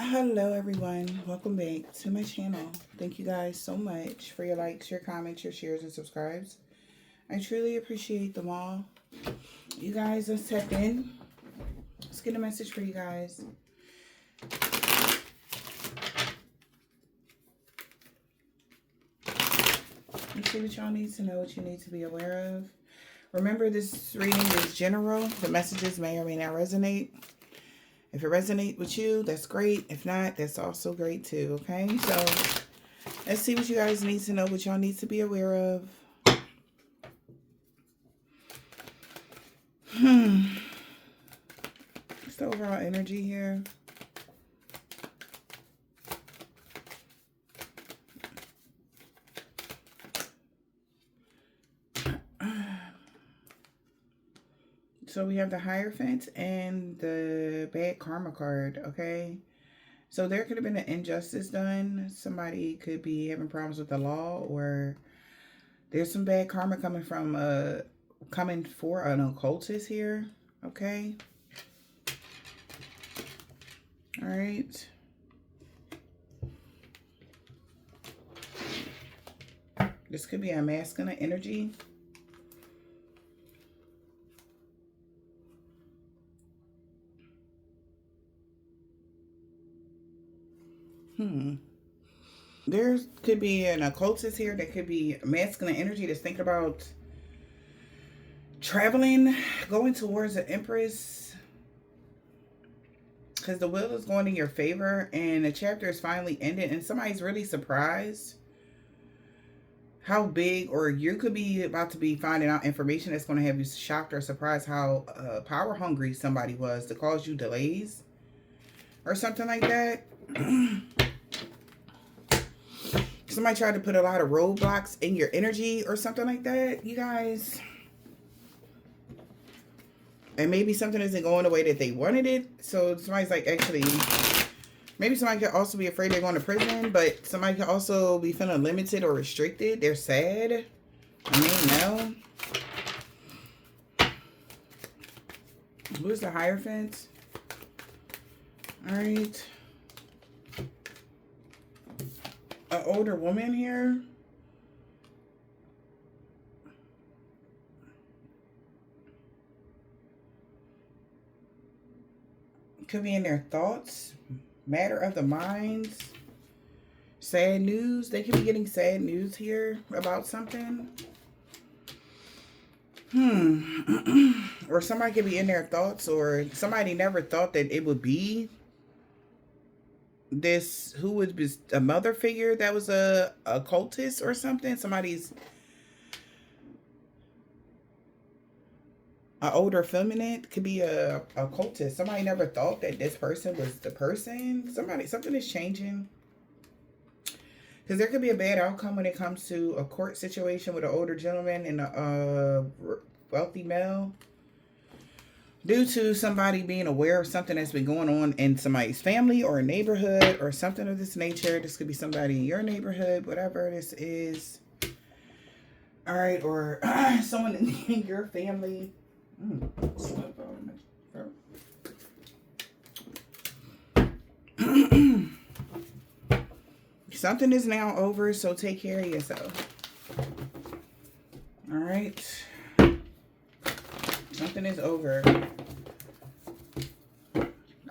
Hello everyone, welcome back to my channel. Thank you guys so much for your likes, your comments, your shares, and subscribes. I truly appreciate them all. You guys, let's tap in. Let's get a message for you guys. Let's see what y'all need to know, what you need to be aware of. Remember, this reading is general. The messages may or may not resonate. If it resonates with you, that's great. If not, that's also great too, okay? So, let's see what you guys need to know, what y'all need to be aware of. What's the overall energy here? So we have the Hierophant and the bad karma card, okay? So there could have been an injustice done. Somebody could be having problems with the law, or there's some bad karma coming for an occultist here, okay? All right. This could be a masculine energy. There could be an occultist here that could be masculine energy that's thinking about traveling, going towards the Empress. Because the wheel is going in your favor and the chapter is finally ended and somebody's really surprised how big, or you could be about to be finding out information that's going to have you shocked or surprised how power hungry somebody was to cause you delays or something like that. Somebody tried to put a lot of roadblocks in your energy or something like that, you guys. And maybe something isn't going the way that they wanted it. So somebody's like, actually, maybe somebody could also be afraid they're going to prison, but somebody could also be feeling limited or restricted. They're sad. I mean, no. Who's the Hierophant? All right. An older woman here. Could be in their thoughts. Matter of the minds. Sad news. They could be getting sad news here about something. Or somebody could be in their thoughts, or somebody never thought that it would be this, who would be a mother figure that was a occultist or something. Somebody's an older feminine, could be a occultist. Somebody never thought that this person was the person. Something is changing. Because there could be a bad outcome when it comes to a court situation with an older gentleman and a wealthy male. Due to somebody being aware of something that's been going on in somebody's family or a neighborhood or something of this nature. This could be somebody in your neighborhood, whatever this is. All right, or someone in your family. Something is now over, so take care of yourself. All right. Something is over.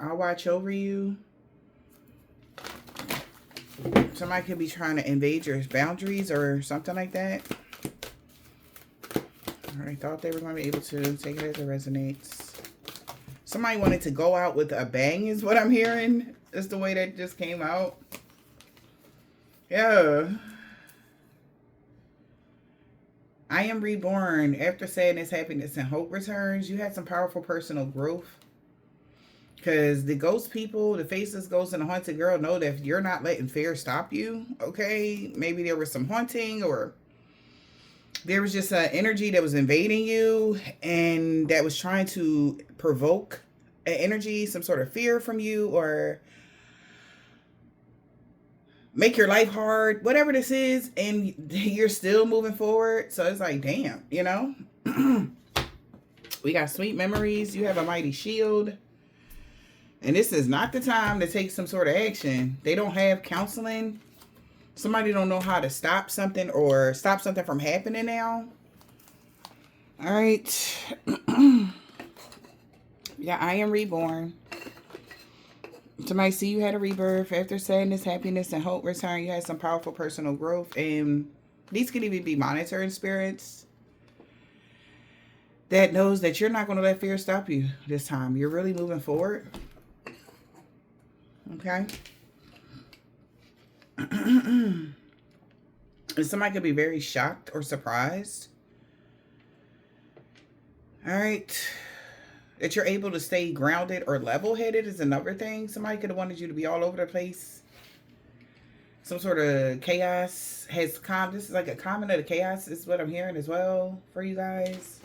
I'll watch over you. Somebody could be trying to invade your boundaries or something like that. I thought they were going to be able to take it as it resonates. Somebody wanted to go out with a bang is what I'm hearing. That's the way that just came out. Yeah. I am reborn. After sadness, happiness, and hope returns. You had some powerful personal growth. Because the ghost people, the faceless ghost and the haunted girl know that you're not letting fear stop you. Okay? Maybe there was some haunting, or there was just an energy that was invading you and that was trying to provoke an energy, some sort of fear from you, or make your life hard, whatever this is, and you're still moving forward. So it's like, damn, you know. We got sweet memories. You have a mighty shield. And this is not the time to take some sort of action. They don't have counseling. Somebody don't know how to stop something or stop something from happening now. All right. Yeah, I am reborn. Somebody see you had a rebirth. After sadness, happiness, and hope return, you had some powerful personal growth. And these could even be monitoring spirits that knows that you're not going to let fear stop you this time. You're really moving forward. Okay. And somebody could be very shocked or surprised. All right. That you're able to stay grounded or level-headed is another thing. Somebody could have wanted you to be all over the place. Some sort of chaos has come. This is like a comment of the chaos is what I'm hearing as well for you guys.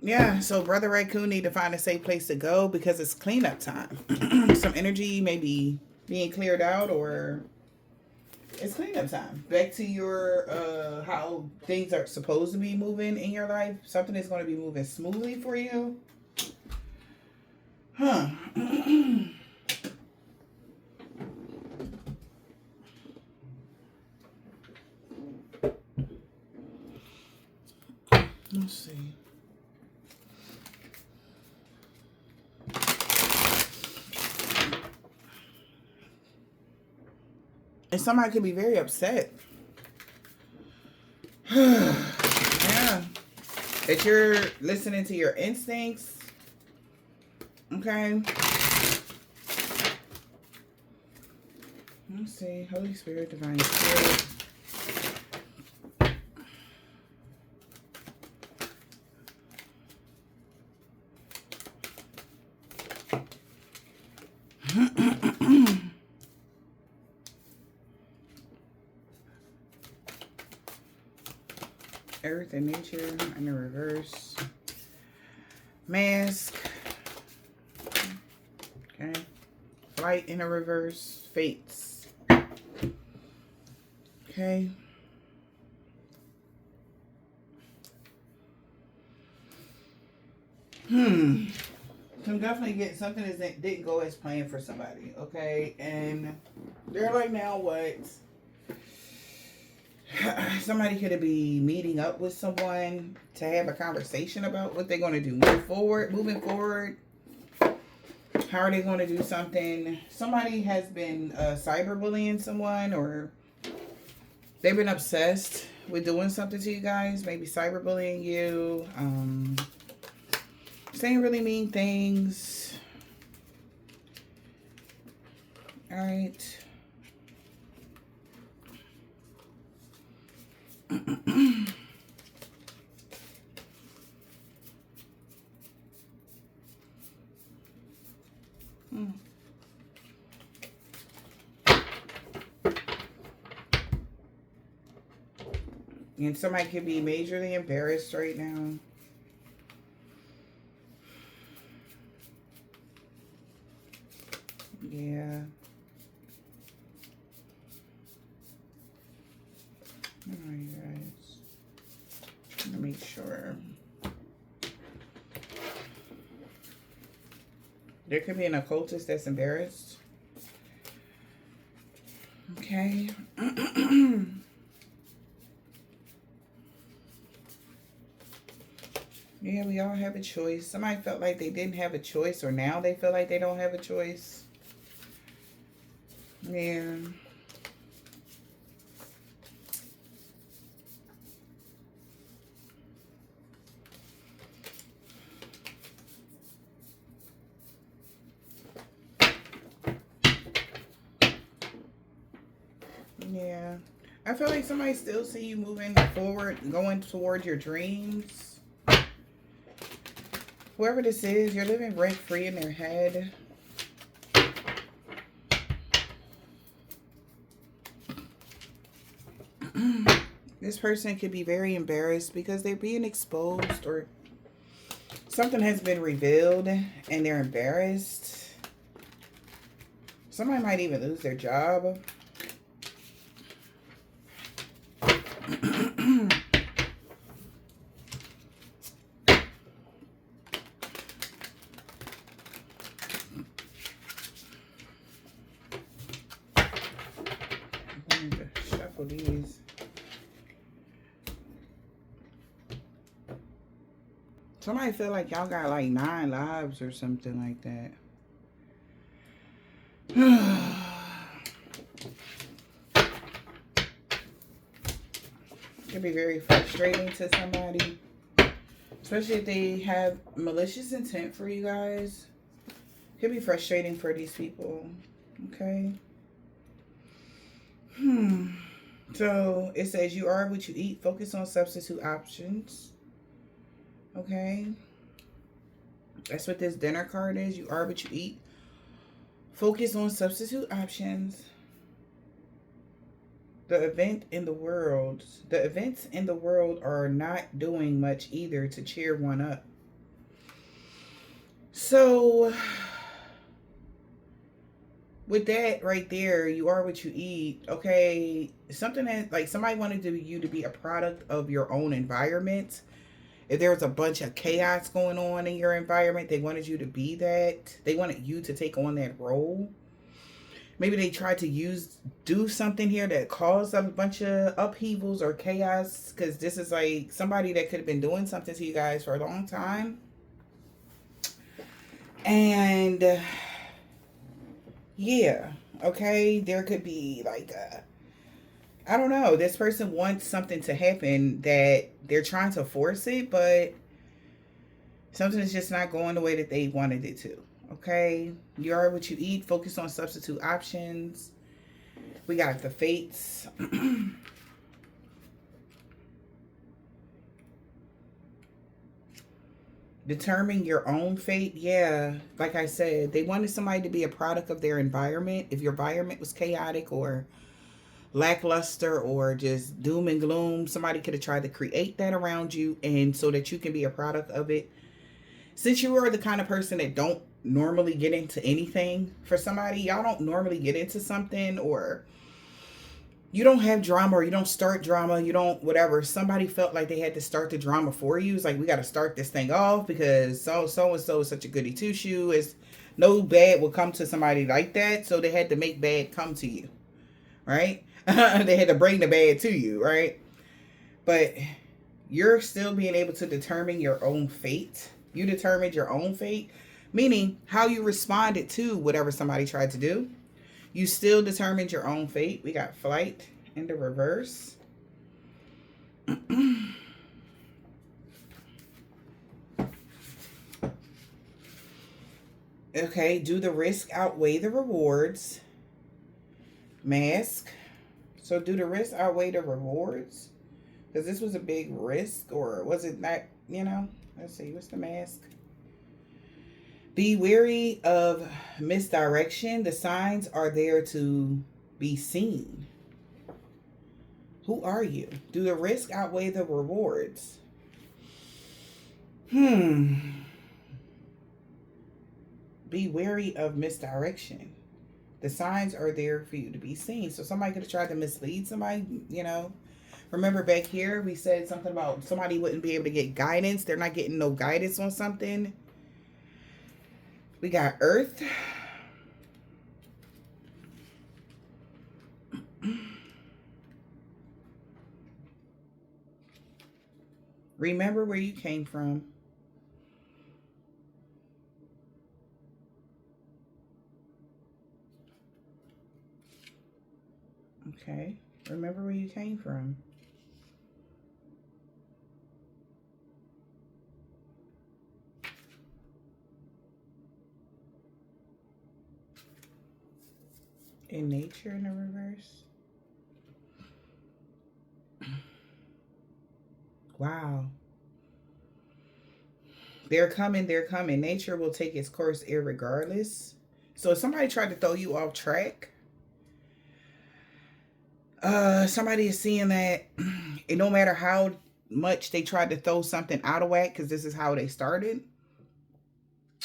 Yeah, so Brother Raccoon need to find a safe place to go because it's cleanup time. Some energy may be being cleared out, or it's cleanup time. Back to your how things are supposed to be moving in your life. Something is going to be moving smoothly for you. Huh. Let's see. And somebody could be very upset. Yeah. That you're listening to your instincts. Okay. Let's see. Holy Spirit, Divine Spirit. Earth and nature in the reverse. Mask. Okay. Flight in the reverse. Fates. Okay. I'm definitely getting something that didn't go as planned for somebody. Okay. And they're like, now what? Somebody could be meeting up with someone to have a conversation about what they're going to do moving forward. How are they going to do something? Somebody has been cyberbullying someone, or they've been obsessed with doing something to you guys. Maybe cyberbullying you. Saying really mean things. All right. And somebody could be majorly embarrassed right now. Yeah. Alright, guys. Trying to make sure. There could be an occultist that's embarrassed. Okay. Yeah, we all have a choice. Somebody felt like they didn't have a choice, or now they feel like they don't have a choice. Yeah. Yeah. I feel like somebody still see you moving forward, going toward your dreams. Whoever this is, you're living rent-free in their head. This person could be very embarrassed because they're being exposed, or something has been revealed and they're embarrassed. Somebody might even lose their job. Somebody feel like y'all got like 9 lives or something like that. It can be very frustrating to somebody. Especially if they have malicious intent for you guys. It can be frustrating for these people. Okay. So it says you are what you eat. Focus on substitute options. Okay. That's what this dinner card is. You are what you eat. Focus on substitute options. The events in the world are not doing much either to cheer one up. So with that right there, you are what you eat. Okay, something that like somebody wanted you to be a product of your own environment. If there was a bunch of chaos going on in your environment, they wanted you to be that. They wanted you to take on that role. Maybe they tried to do something here that caused a bunch of upheavals or chaos, because this is like somebody that could have been doing something to you guys for a long time. And yeah, okay, there could be like I don't know, this person wants something to happen that they're trying to force it, but something is just not going the way that they wanted it to. Okay, you are what you eat. Focus on substitute options. We got the fates. Determine your own fate. Yeah, like I said, they wanted somebody to be a product of their environment. If your environment was chaotic or lackluster or just doom and gloom, somebody could have tried to create that around you, and so that you can be a product of it. Since you are the kind of person that don't normally get into anything, for somebody, y'all don't normally get into something, or you don't have drama, or you don't start drama, you don't whatever. Somebody felt like they had to start the drama for you. It's like, we got to start this thing off because so and so is such a goody two shoe. Is no bad will come to somebody like that, so they had to make bad come to you, right? They had to bring the bad to you, right? But you're still being able to determine your own fate. You determined your own fate, meaning how you responded to whatever somebody tried to do. You still determined your own fate. We got flight in the reverse. Okay, do the risk outweigh the rewards? Mask. So do the risk outweigh the rewards? Because this was a big risk, or was it not, Let's see, what's the mask? Be wary of misdirection. The signs are there to be seen. Who are you? Do the risk outweigh the rewards? Be wary of misdirection. The signs are there for you to be seen. So somebody could have tried to mislead somebody, Remember back here, we said something about somebody wouldn't be able to get guidance. They're not getting no guidance on something. We got Earth. Remember where you came from. Okay. Remember where you came from. In nature in the reverse. Wow. They're coming, they're coming. Nature will take its course irregardless. So if somebody tried to throw you off track, somebody is seeing that and no matter how much they tried to throw something out of whack, because this is how they started,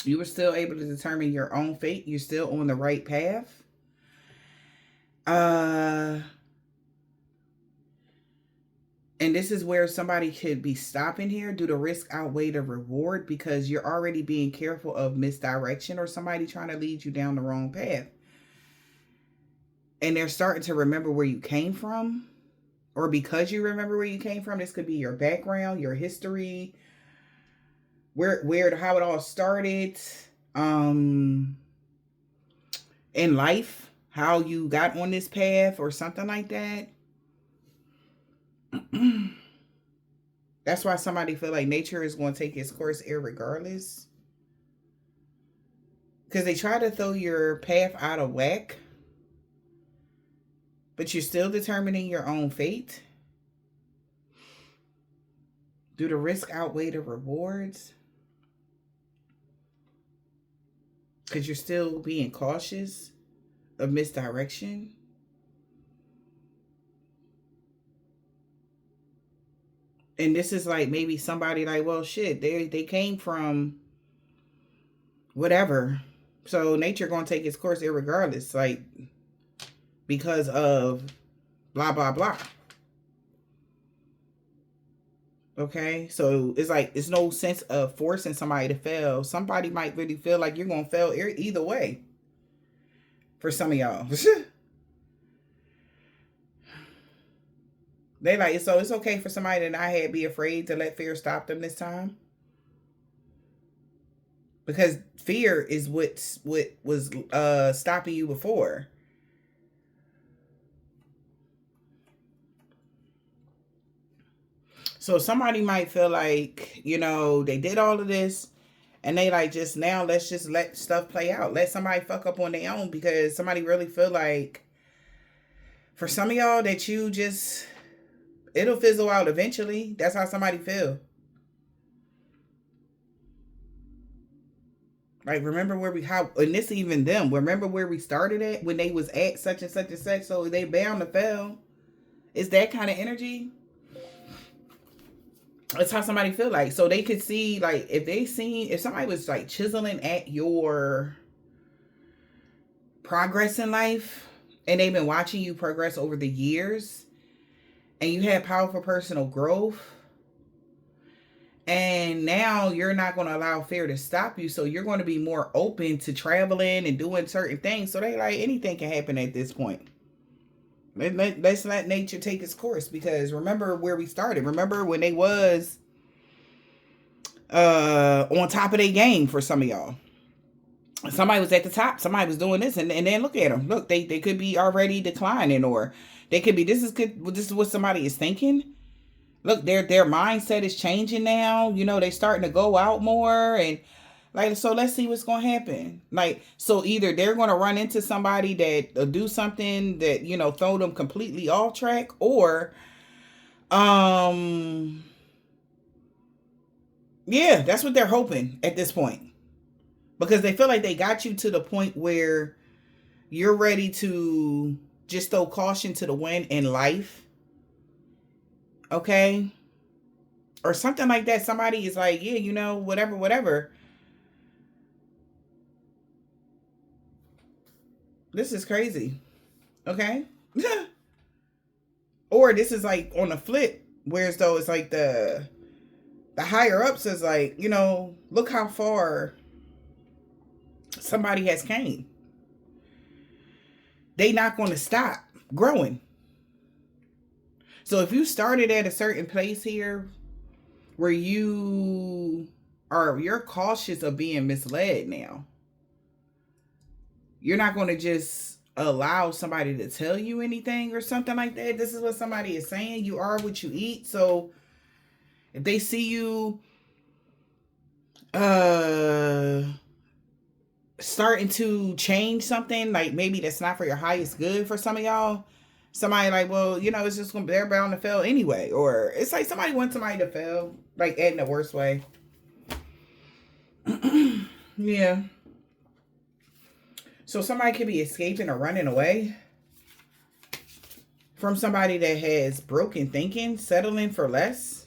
you were still able to determine your own fate. You're still on the right path. And this is where somebody could be stopping here. Do the risk outweigh the reward? Because you're already being careful of misdirection or somebody trying to lead you down the wrong path. And they're starting to remember where you came from. Or because you remember where you came from, this could be your background, your history. where how it all started, um, in life, how you got on this path or something like that. That's why somebody feel like nature is going to take its course irregardless. Because they try to throw your path out of whack, but you're still determining your own fate. Do the risk outweigh the rewards? Because you're still being cautious of misdirection. And this is like maybe somebody like, well, shit, they came from whatever. So nature gonna take its course irregardless, like because of blah blah blah. Okay, so it's like it's no sense of forcing somebody to fail. Somebody might really feel like you're gonna fail either way. For some of y'all, they like so it's okay for somebody to not be afraid to let fear stop them this time, because fear is what was stopping you before. So somebody might feel like, they did all of this and they like just now let's just let stuff play out. Let somebody fuck up on their own, because somebody really feel like for some of y'all that it'll fizzle out eventually. That's how somebody feel. Like remember and this even them, remember where we started at when they was at such and such and such, so they bound to fail. It's that kind of energy. That's how somebody feel like. So they could see, like, if somebody was like chiseling at your progress in life and they've been watching you progress over the years and you had powerful personal growth, and now you're not going to allow fear to stop you, so you're going to be more open to traveling and doing certain things. So they like anything can happen at this point. Let's let nature take its course, because remember where we started. Remember when they was on top of their game. For some of y'all, somebody was at the top, somebody was doing this, and then look at them. Look, they could be already declining, or they could be this is what somebody is thinking. Look, their mindset is changing now. They starting to go out more, and like, so let's see what's going to happen. Like, so either they're going to run into somebody that do something that, throw them completely off track, or, yeah, that's what they're hoping at this point, because they feel like they got you to the point where you're ready to just throw caution to the wind in life. Okay. Or something like that. Somebody is like, yeah, whatever. This is crazy. Okay. Or this is like on the flip, whereas though it's like the higher ups is like, look how far somebody has came. They not going to stop growing. So if you started at a certain place here where you're cautious of being misled now, you're not going to just allow somebody to tell you anything or something like that. This is what somebody is saying. You are what you eat. So if they see you starting to change something, like maybe that's not for your highest good for some of y'all, somebody like, well, it's just gonna, they're bound to fail anyway. Or it's like somebody wants somebody to fail, like in the worst way. Yeah. So somebody could be escaping or running away from somebody that has broken thinking, settling for less.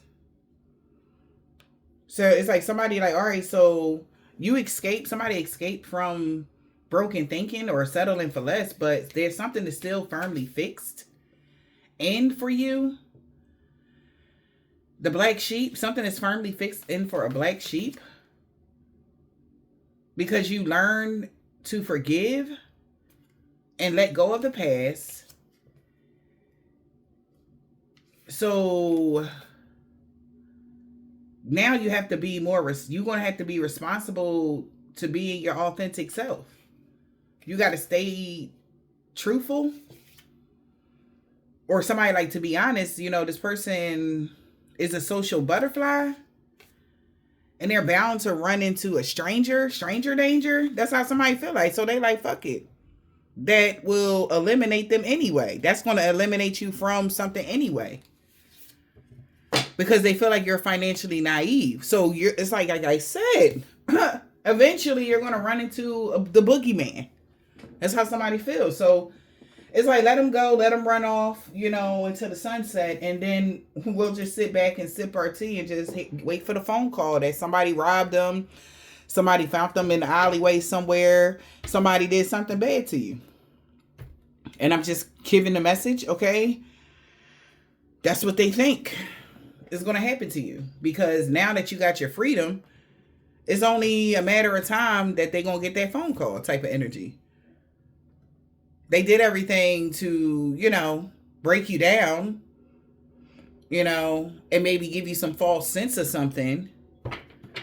So it's like somebody like, all right, so somebody escaped from broken thinking or settling for less, but there's something that's still firmly fixed in for you. The black sheep, something is firmly fixed in for a black sheep, because you learn to forgive and let go of the past. So now you have to be more, you're going to have to be responsible to being your authentic self. You got to stay truthful. Or somebody, like, to be honest, you know, this person is a social butterfly and they're bound to run into a stranger danger. That's how somebody feel like. So they like, fuck it. That will eliminate them anyway. That's going to eliminate you from something anyway. Because they feel like you're financially naive. So it's like I said, eventually you're going to run into the boogeyman. That's how somebody feels. So it's like, let them go, let them run off, you know, into the sunset. And then we'll just sit back and sip our tea and just wait for the phone call that somebody robbed them. Somebody found them in the alleyway somewhere. Somebody did something bad to you. And I'm just giving the message, okay? That's what they think is going to happen to you. Because now that you got your freedom, it's only a matter of time that they're going to get that phone call type of energy. They did everything to, you know, break you down, you know, and maybe give you some false sense of something.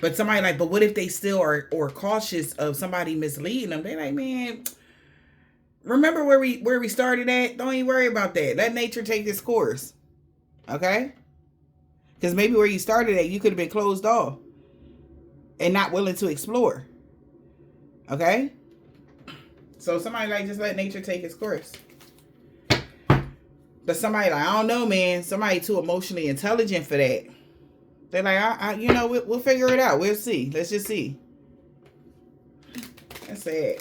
But somebody like, but what if they still are cautious of somebody misleading them? They're like, man, remember where we started at? Don't even worry about that. Let nature take its course. Okay? Because maybe where you started at, you could have been closed off and not willing to explore. Okay? So somebody like, just let nature take its course. But somebody like, I don't know, man. Somebody too emotionally intelligent for that. They're like, you know, we'll figure it out. We'll see. Let's just see. That's sad.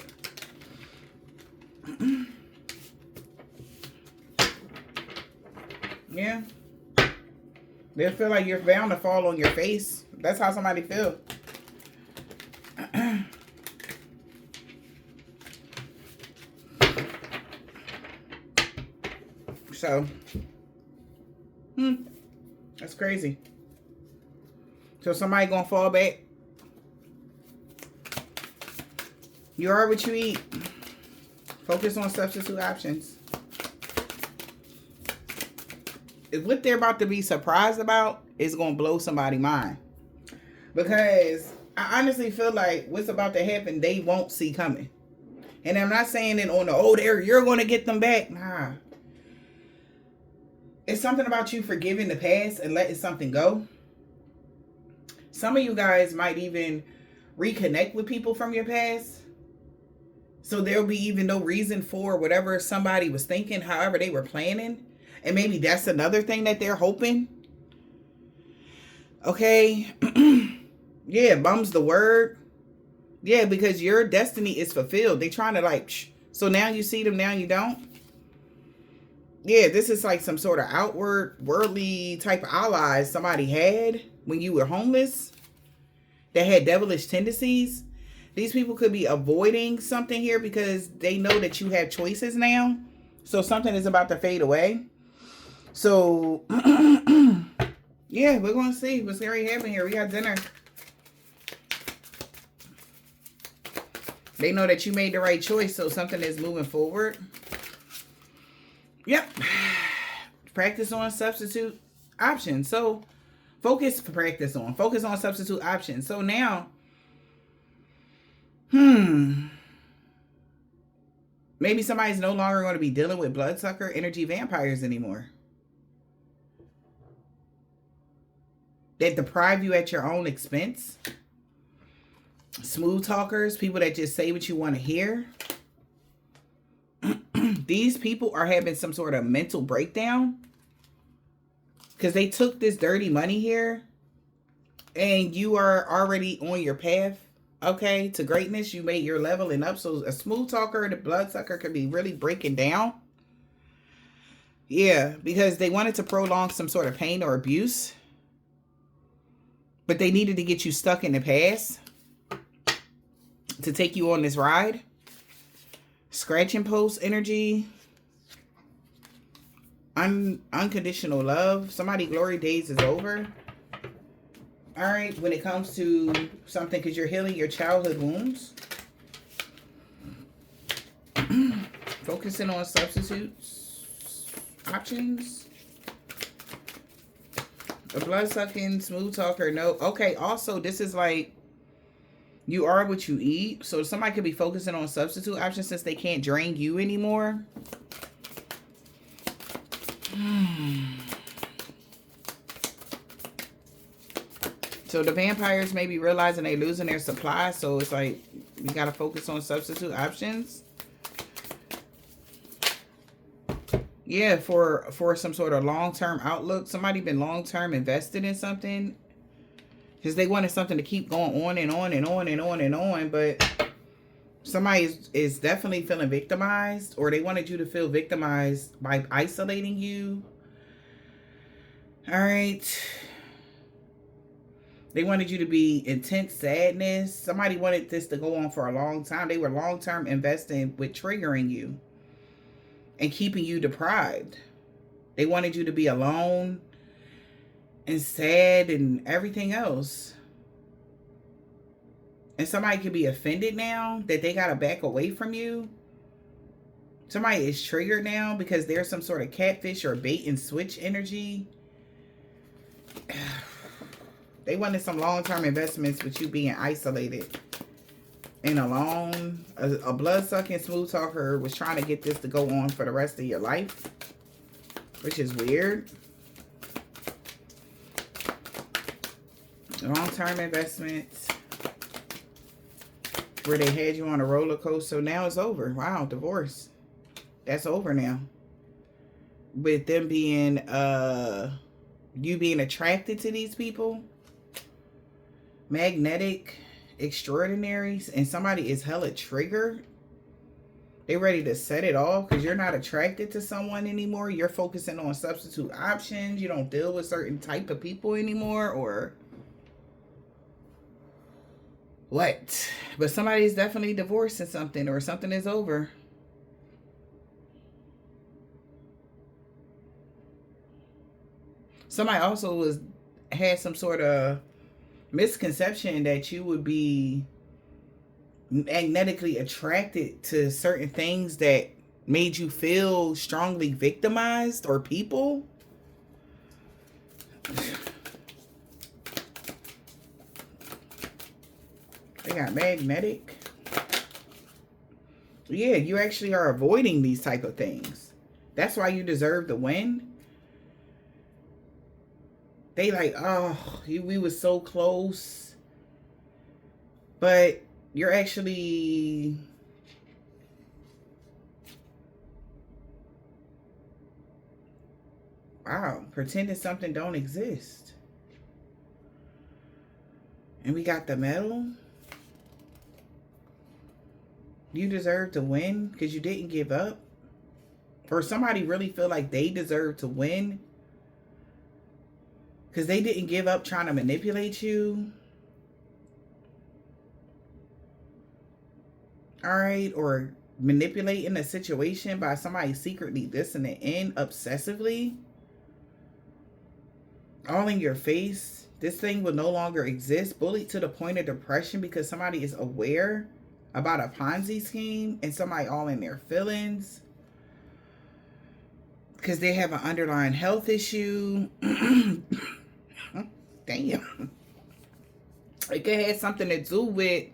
Yeah. They'll feel like you're bound to fall on your face. That's how somebody feel. So, that's crazy. So somebody gonna fall back. You are what you eat. Focus on substitute options. What they're about to be surprised about is gonna blow somebody's mind. Because I honestly feel like what's about to happen, they won't see coming. And I'm not saying it on the, you're gonna get them back. Nah. It's something about you forgiving the past and letting something go. Some of you guys might even reconnect with people from your past. So there'll be even no reason for whatever somebody was thinking, however they were planning. And maybe that's another thing that they're hoping. Okay. Yeah, bum's the word. Yeah, because your destiny is fulfilled. They're trying to like, so now you see them, now you don't. Yeah, this is like some sort of outward, worldly type of allies somebody had when you were homeless. That had devilish tendencies. These people could be avoiding something here because they know that you have choices now. So something is about to fade away. So, yeah, we're going to see what's going to happen here. We got dinner. They know that you made the right choice, so something is moving forward. Yep. Practice on substitute options. So, focus on substitute options. So now, maybe somebody's no longer going to be dealing with bloodsucker energy vampires anymore. That deprive you at your own expense. Smooth talkers, people that just say what you want to hear. These people are having some sort of mental breakdown. Because they took this dirty money here. And you are already on your path. Okay, to greatness. You made your leveling up. So a smooth talker, the bloodsucker could be really breaking down. Yeah, because they wanted to prolong some sort of pain or abuse. But they needed to get you stuck in the past. To take you on this ride. Scratch and post energy. Unconditional love. Somebody glory days is over. All right, when it comes to something, because you're healing your childhood wounds. Focusing on substitutes. Options. A blood-sucking, smooth talker, no. Okay, also, this is like, you are what you eat. So somebody could be focusing on substitute options since they can't drain you anymore. So the vampires may be realizing they're losing their supply. So it's like, you got to focus on substitute options. Yeah, for some sort of long-term outlook. Somebody been long-term invested in something. Because they wanted something to keep going on and on and on and on and on. But somebody is definitely feeling victimized. Or they wanted you to feel victimized by isolating you. All right. They wanted you to be intense sadness. Somebody wanted this to go on for a long time. They were long-term investing with triggering you and keeping you deprived. They wanted you to be alone and sad and everything else. And somebody could be offended now that they got to back away from you. Somebody is triggered now because there's some sort of catfish or bait and switch energy. They wanted some long-term investments with you being isolated and alone. A blood-sucking smooth talker was trying to get this to go on for the rest of your life, which is weird. Long-term investments where they had you on a roller coaster. Now it's over. Wow, divorce. That's over now. With them being, you being attracted to these people. Magnetic extraordinaries, and somebody is hella triggered. They ready to set it off because you're not attracted to someone anymore. You're focusing on substitute options. You don't deal with certain type of people anymore, or what? But somebody is definitely divorcing something, or something is over. Somebody also had some sort of misconception that you would be magnetically attracted to certain things that made you feel strongly victimized, or people. They got magnetic. Yeah, you actually are avoiding these type of things. That's why you deserve to win. They like, oh, we were so close. But you're actually... wow, pretending something don't exist. And we got the medal. You deserve to win because you didn't give up. Or somebody really feel like they deserve to win because they didn't give up trying to manipulate you. All right. Or manipulating a situation by somebody secretly listening in obsessively. All in your face. This thing will no longer exist. Bullied to the point of depression because somebody is aware about a Ponzi scheme and somebody all in their feelings. Because they have an underlying health issue. Damn. It could have something to do with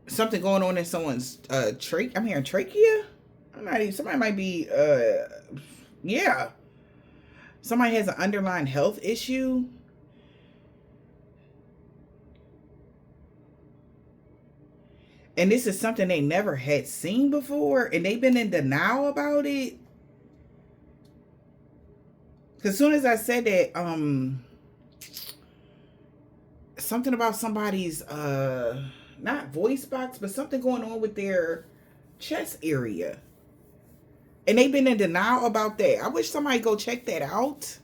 something going on in someone's trachea. I'm hearing trachea. Somebody might be yeah. Somebody has an underlying health issue. And this is something they never had seen before. And they've been in denial about it. Because as soon as I said that, something about somebody's, not voice box, but something going on with their chest area. And they've been in denial about that. I wish somebody go check that out.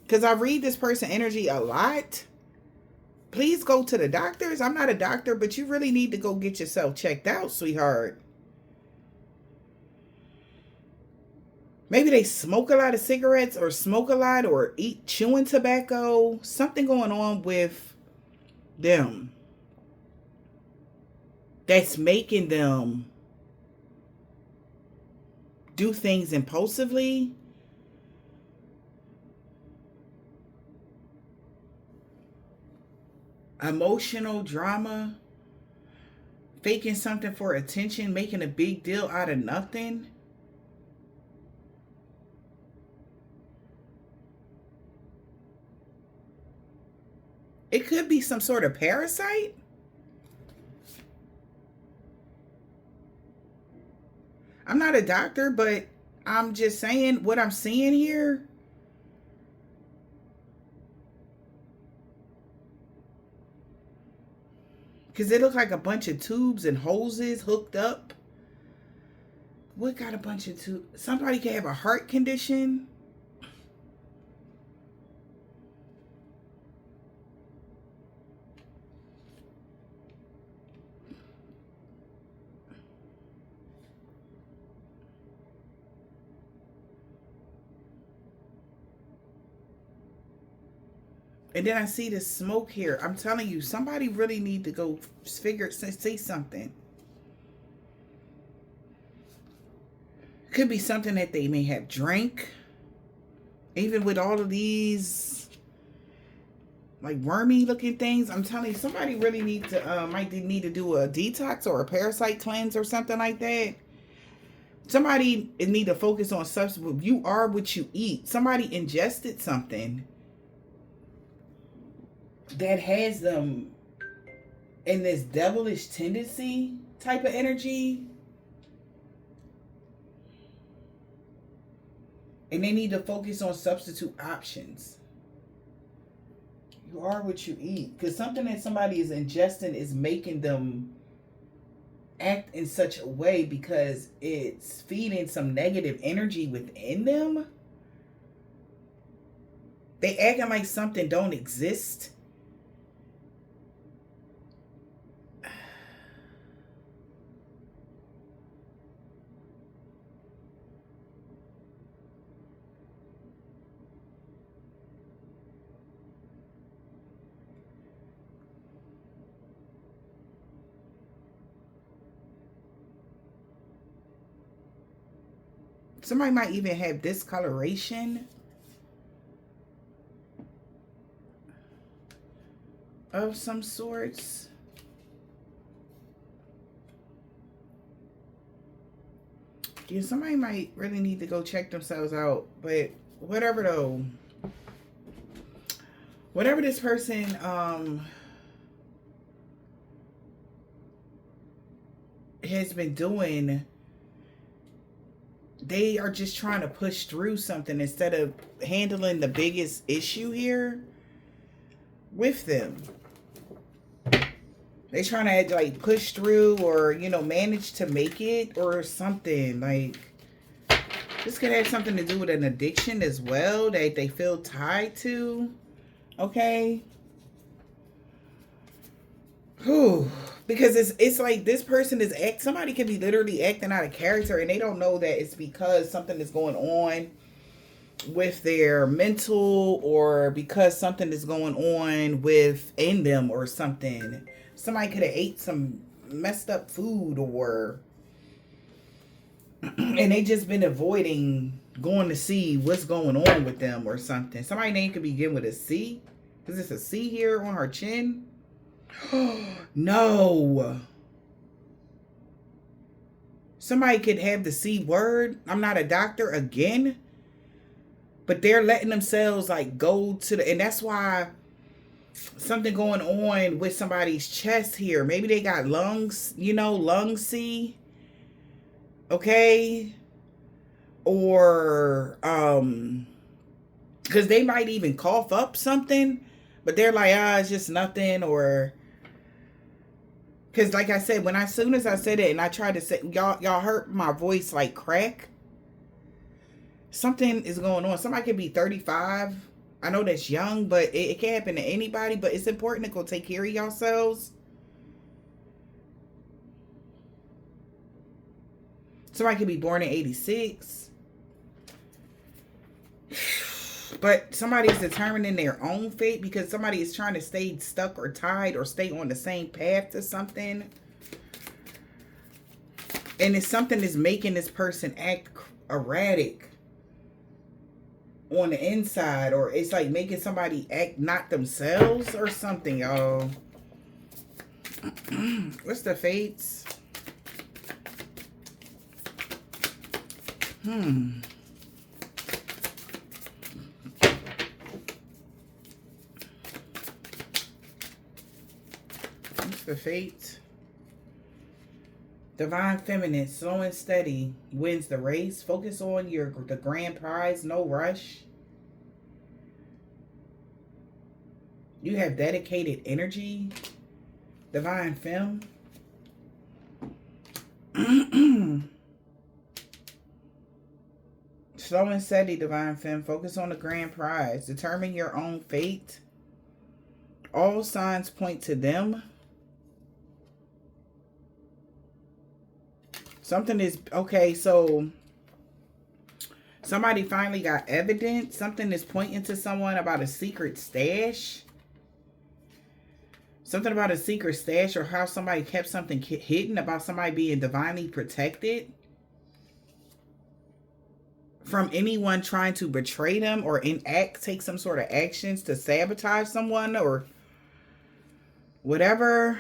Because I read this person energy a lot. Please go to the doctors. I'm not a doctor, but you really need to go get yourself checked out, sweetheart. Maybe they smoke a lot of cigarettes or smoke a lot or eat chewing tobacco. Something going on with them that's making them do things impulsively. Emotional drama. Faking something for attention. Making a big deal out of nothing. It could be some sort of parasite. I'm not a doctor, but I'm just saying what I'm seeing here. Because it looks like a bunch of tubes and hoses hooked up. What got a bunch of tubes? Somebody could have a heart condition. And then I see the smoke here. I'm telling you, somebody really need to go see something. Could be something that they may have drank. Even with all of these like wormy looking things, I'm telling you, somebody really need to might need to do a detox or a parasite cleanse or something like that. Somebody need to focus on substance. You are what you eat. Somebody ingested something that has them in this devilish tendency type of energy. And they need to focus on substitute options. You are what you eat. Because something that somebody is ingesting is making them act in such a way because it's feeding some negative energy within them. They acting like something don't exist. Somebody might even have discoloration of some sorts. Yeah, somebody might really need to go check themselves out. But whatever though, whatever this person has been doing, they are just trying to push through something instead of handling the biggest issue here with them. They trying to like push through or, you know, manage to make it or something. Like, this could have something to do with an addiction as well that they feel tied to. Okay. Whew. Because it's like this person is somebody could be literally acting out of character and they don't know that it's because something is going on with their mental or because something is going on within them or something. Somebody could have ate some messed up food or and they just been avoiding going to see what's going on with them or something. Somebody's name could begin with a C. Is this a C here on her chin? No. Somebody could have the C word. I'm not a doctor again. But they're letting themselves like go to the, and that's why something going on with somebody's chest here. Maybe they got lungs, you know, lung C. Okay. Or because they might even cough up something, but they're like, it's just nothing. Or because like I said, as soon as I said it and I tried to say, y'all heard my voice like crack. Something is going on. Somebody could be 35. I know that's young, but it can happen to anybody. But it's important to go take care of yourselves. Somebody could be born in 86. But somebody's determining their own fate because somebody is trying to stay stuck or tied or stay on the same path to something. And it's something that's making this person act erratic on the inside, or it's like making somebody act not themselves or something, y'all. What's the fates? What's the fate? Divine Feminine, slow and steady, wins the race. Focus on the grand prize, no rush. You have dedicated energy. Divine Femme. Slow and steady, Divine Femme. Focus on the grand prize. Determine your own fate. All signs point to them. Something is... Okay, so... Somebody finally got evidence. Something is pointing to someone about a secret stash. Something about a secret stash, or how somebody kept something hidden, about somebody being divinely protected from anyone trying to betray them or take some sort of actions to sabotage someone or whatever.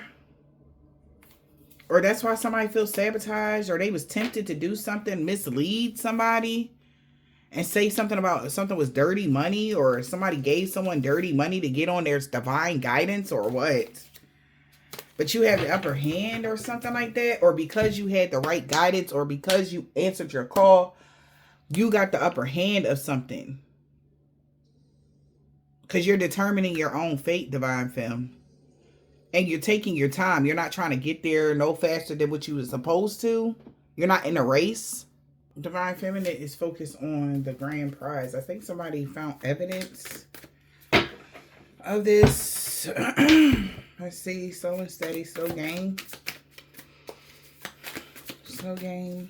Or that's why somebody feels sabotaged, or they was tempted to do something, mislead somebody and say something about something was dirty money, or somebody gave someone dirty money to get on their divine guidance or what. But you have the upper hand or something like that, or because you had the right guidance, or because you answered your call, you got the upper hand of something. Because you're determining your own fate, Divine Femme. And you're taking your time. You're not trying to get there no faster than what you were supposed to. You're not in a race. Divine Feminine is focused on the grand prize. I think somebody found evidence of this. Let's see. Slow and steady. Slow game. Slow game.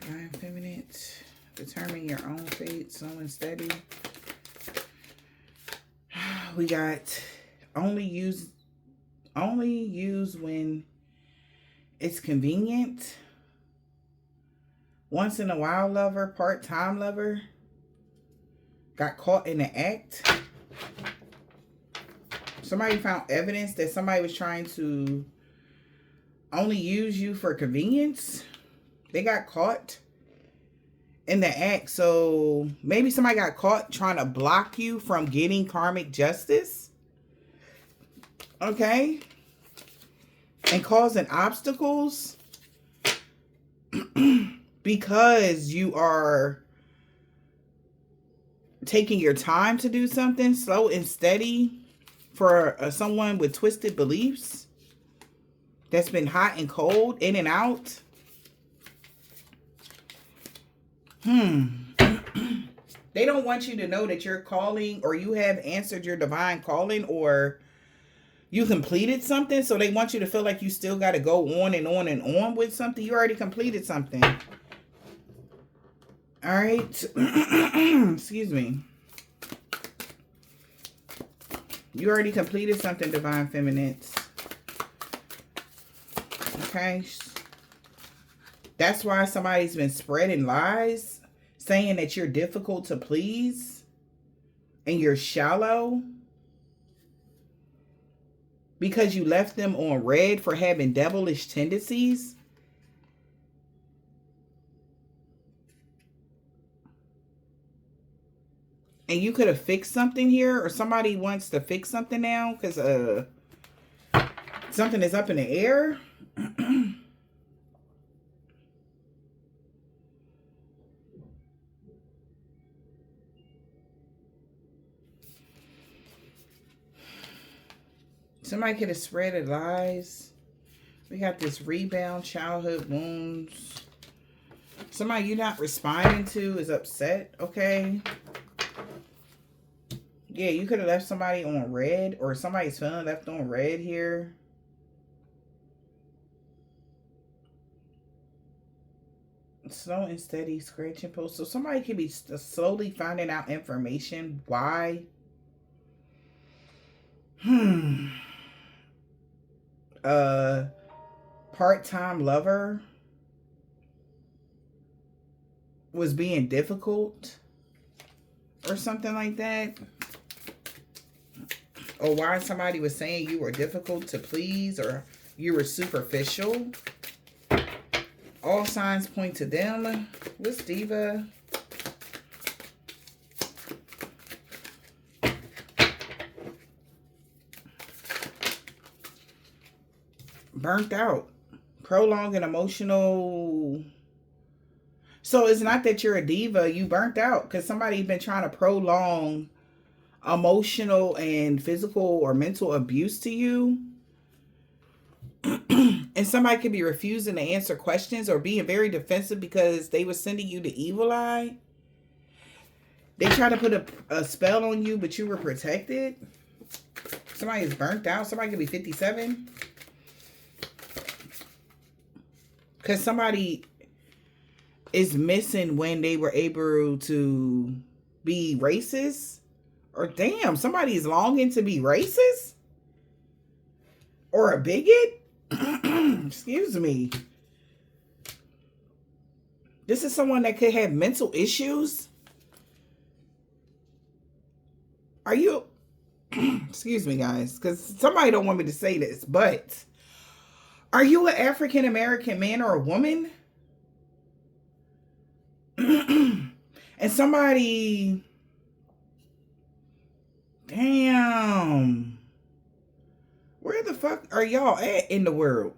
Divine Feminine. Determine your own fate. Slow and steady. We got only use when it's convenient. Once in a while lover, part-time lover. Got caught in the act. Somebody found evidence that somebody was trying to only use you for convenience. They got caught in the act. So maybe somebody got caught trying to block you from getting karmic justice. Okay. And causing obstacles because you are taking your time to do something slow and steady for someone with twisted beliefs that's been hot and cold, in and out. They don't want you to know that you're calling, or you have answered your divine calling, or you completed something. So they want you to feel like you still got to go on and on and on with something. You already completed something. All right. Excuse me. You already completed something, Divine Feminine. Okay. That's why somebody's been spreading lies, saying that you're difficult to please and you're shallow because you left them on red for having devilish tendencies. And you could have fixed something here, or somebody wants to fix something now because something is up in the air. Somebody could have spread lies. We got this rebound, childhood wounds. Somebody you're not responding to is upset, okay? Yeah, you could have left somebody on red, or somebody's feeling left on red here. Slow and steady, scratch and post. So somebody could be slowly finding out information. Why? Part-time lover was being difficult or something like that. or why somebody was saying you were difficult to please or you were superficial. All signs point to them. What's Diva? Burnt out. Prolonged and emotional. So it's not that you're a diva. You burnt out because somebody's been trying to prolong emotional and physical or mental abuse to you. And somebody could be refusing to answer questions or being very defensive because they were sending you the evil eye. They tried to put a spell on you, but you were protected. Somebody is burnt out. Somebody could be 57. Because somebody is missing when they were able to be racist. Or damn, somebody is longing to be racist? Or a bigot? Excuse me. This is someone that could have mental issues. Are you... Excuse me, guys. Because somebody don't want me to say this, but... Are you an African American man or a woman? And somebody... Damn. Where the fuck are y'all at in the world?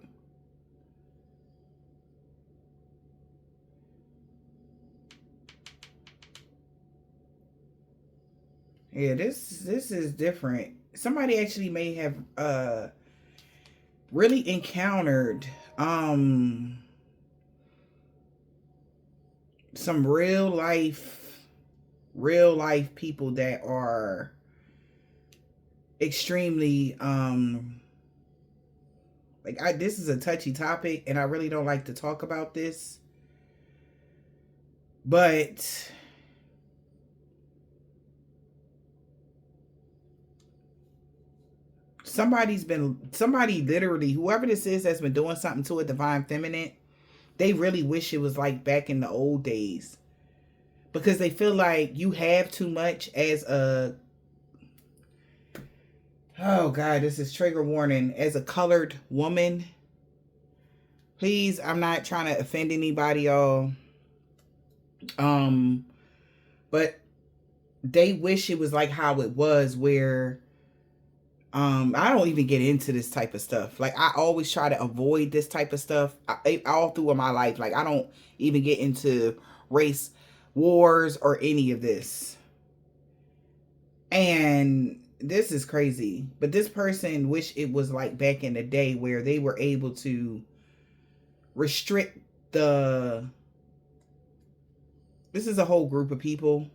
Yeah, this is different. Somebody actually may have really encountered some real life people that are extremely this is a touchy topic and I really don't like to talk about this, but somebody literally, whoever this is that's been doing something to a divine feminine, they really wish it was like back in the old days, because they feel like you have too much as a... Oh God, this is trigger warning. As a colored woman, please, I'm not trying to offend anybody, y'all. But they wish it was like how it was, where I don't even get into this type of stuff. Like, I always try to avoid this type of stuff all through my life. Like, I don't even get into race wars or any of this. And this is crazy, but this person wish it was like back in the day where they were able to restrict the... This is a whole group of people,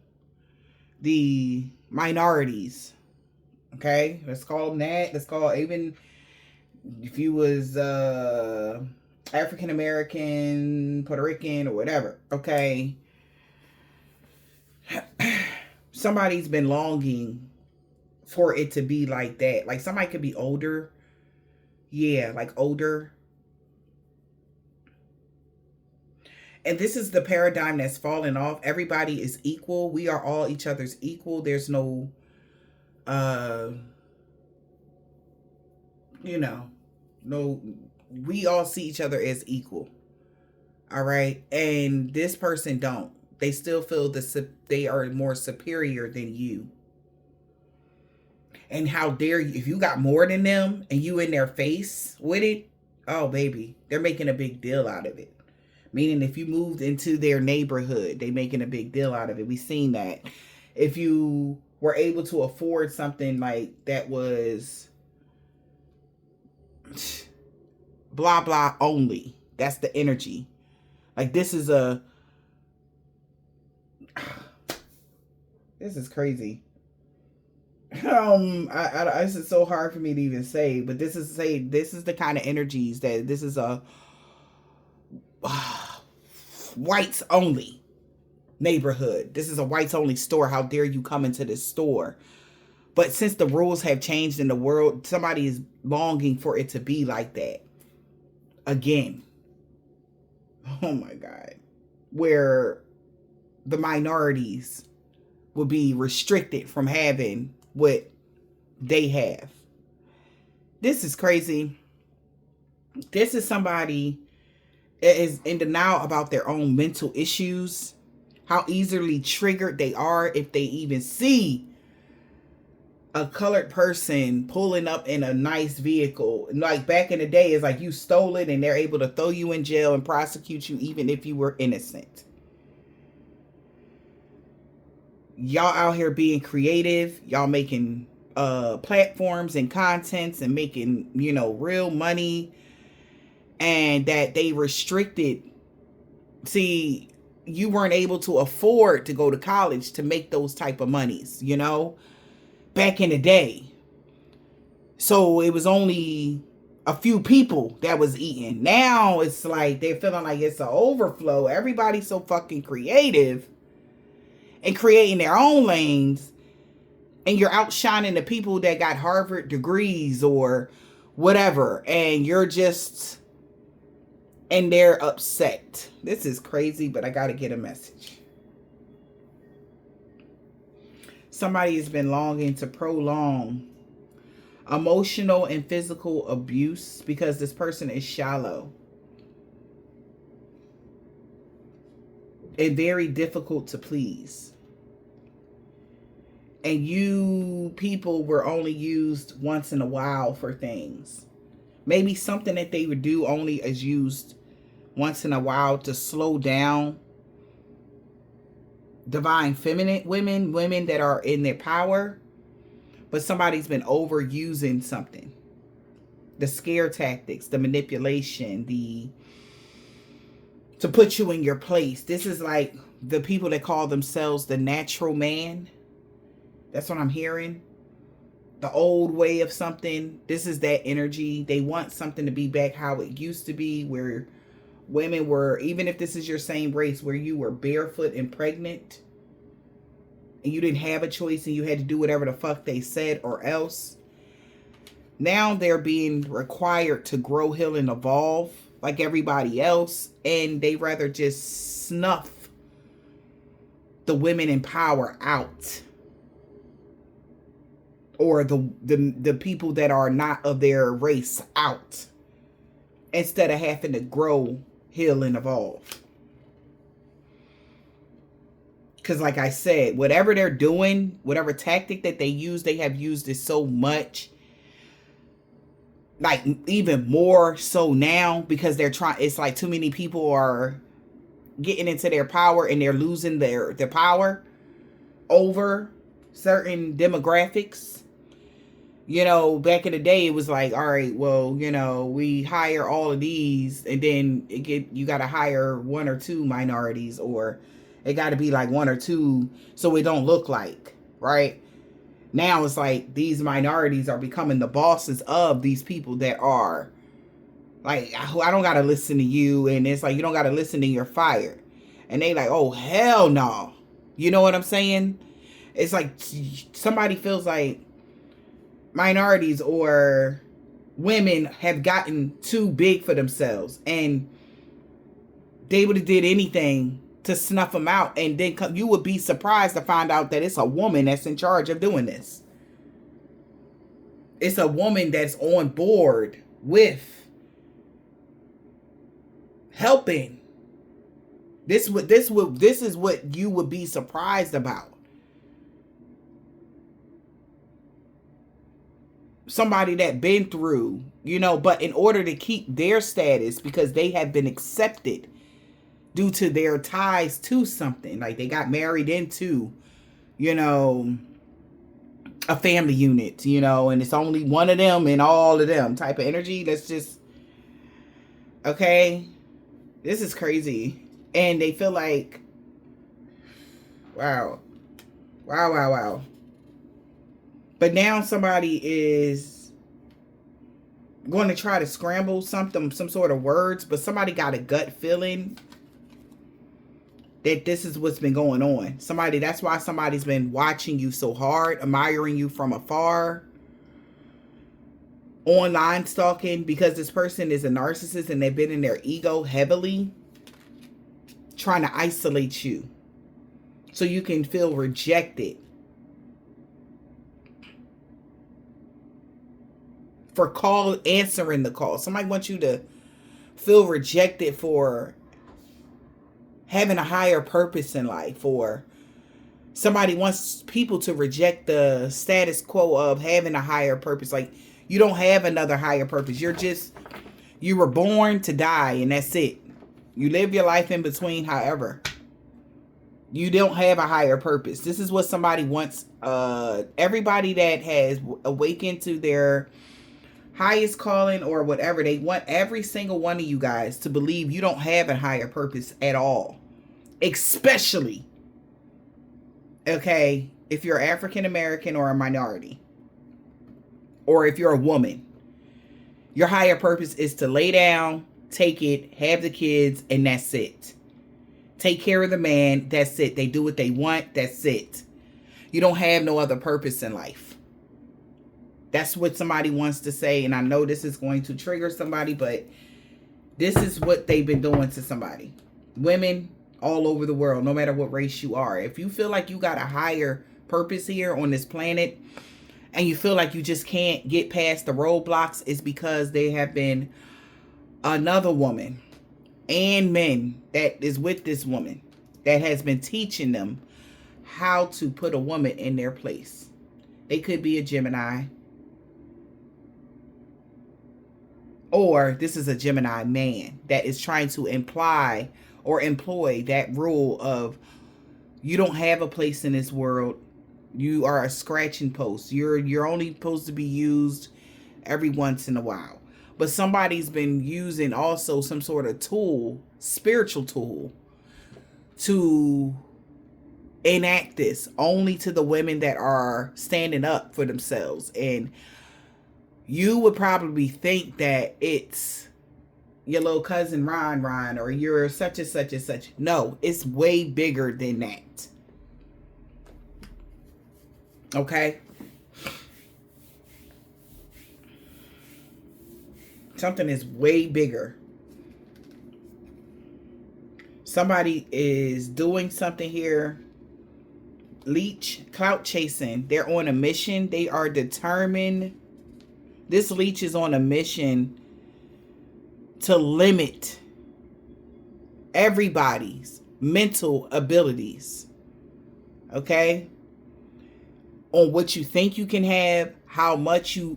the minorities. Okay, let's call them that. Let's call, even if you was African American, Puerto Rican, or whatever. Okay, somebody's been longing for it to be like that. Like, somebody could be older. Yeah, like older. And this is the paradigm that's falling off. Everybody is equal. We are all each other's equal. There's no, no, we all see each other as equal. All right. And this person don't. They still feel they are more superior than you. And how dare you, if you got more than them and you in their face with it, oh baby, they're making a big deal out of it. Meaning if you moved into their neighborhood, they making a big deal out of it. We've seen that. If you were able to afford something like that was blah blah only. That's the energy. Like, this is this is crazy. This is so hard for me to even say, but this is the kind of energies that this is a whites only neighborhood. This is a whites only store. How dare you come into this store? But since the rules have changed in the world, somebody is longing for it to be like that again. Oh my God. Where the minorities will be restricted from having what they have. This is crazy. This is somebody that is in denial about their own mental issues, how easily triggered they are if they even see a colored person pulling up in a nice vehicle. Like back in the day, it's like you stole it and they're able to throw you in jail and prosecute you even if you were innocent. Y'all out here being creative, y'all making platforms and contents and making, you know, real money, and that they restricted. See, you weren't able to afford to go to college to make those type of monies, you know, back in the day. So it was only a few people that was eating. Now it's like they're feeling like it's an overflow. Everybody's so fucking creative and creating their own lanes, and you're outshining the people that got Harvard degrees or whatever, and you're just, and they're upset. This is crazy, but I gotta get a message. Somebody has been longing to prolong emotional and physical abuse because this person is shallow and very difficult to please. And you people were only used once in a while for things. Maybe something that they would do only is used once in a while to slow down divine feminine women that are in their power. But somebody's been overusing something. The scare tactics, the manipulation, to put you in your place. This is like the people that call themselves the natural man. That's what I'm hearing. The old way of something. This is that energy. They want something to be back how it used to be, where women were, even if this is your same race, where you were barefoot and pregnant and you didn't have a choice and you had to do whatever the fuck they said or else. Now they're being required to grow, heal, and evolve like everybody else, and they rather just snuff the women in power out, or the people that are not of their race out, instead of having to grow, heal, and evolve. Because like I said, whatever they're doing, whatever tactic that they have used it so much, like even more so now, because they're trying, it's like too many people are getting into their power and they're losing their power over certain demographics. You know, back in the day, it was like, all right, well, you know, we hire all of these, and then you got to hire one or two minorities, or it got to be like one or two, so it don't look like, right? Now it's like these minorities are becoming the bosses of these people that are like, I don't got to listen to you, and it's like, you don't got to listen to, you're fired. And they like, oh, hell no. You know what I'm saying? It's like somebody feels like minorities or women have gotten too big for themselves, and they would have did anything to snuff them out, and then you would be surprised to find out that it's a woman that's in charge of doing this. It's a woman that's on board with helping. This is what you would be surprised about. Somebody that been through, you know, but in order to keep their status, because they have been accepted due to their ties to something, like they got married into, you know, a family unit, you know, and it's only one of them and all of them type of energy. That's just, okay, this is crazy. And they feel like, wow. But now somebody is going to try to scramble some sort of words, but somebody got a gut feeling that this is what's been going on. That's why somebody's been watching you so hard, admiring you from afar, online stalking, because this person is a narcissist and they've been in their ego heavily, trying to isolate you so you can feel rejected. answering the call. Somebody wants you to feel rejected for having a higher purpose in life, or somebody wants people to reject the status quo of having a higher purpose. Like, you don't have another higher purpose. You were born to die, and that's it. You live your life in between, however. You don't have a higher purpose. This is what somebody wants. Everybody that has awakened to their highest calling or whatever, they want every single one of you guys to believe you don't have a higher purpose at all. Especially, okay, if you're African American or a minority, or if you're a woman. Your higher purpose is to lay down, take it, have the kids, and that's it. Take care of the man, that's it. They do what they want, that's it. You don't have no other purpose in life. That's what somebody wants to say, and I know this is going to trigger somebody, but this is what they've been doing to somebody. Women all over the world, no matter what race you are. If you feel like you got a higher purpose here on this planet, and you feel like you just can't get past the roadblocks, it's because there have been another woman and men that is with this woman that has been teaching them how to put a woman in their place. They could be a Gemini, or this is a Gemini man that is trying to imply or employ that rule of you don't have a place in this world. You are a scratching post. You're only supposed to be used every once in a while. But somebody's been using also some sort of tool, spiritual tool, to enact this only to the women that are standing up for themselves. And you would probably think that it's your little cousin Ron, or you're such and such and such. No, it's way bigger than that. Okay? Something is way bigger. Somebody is doing something here. Leech, clout chasing. They're on a mission. They are determined. This leech is on a mission to limit everybody's mental abilities. Okay? On what you think you can have, how much you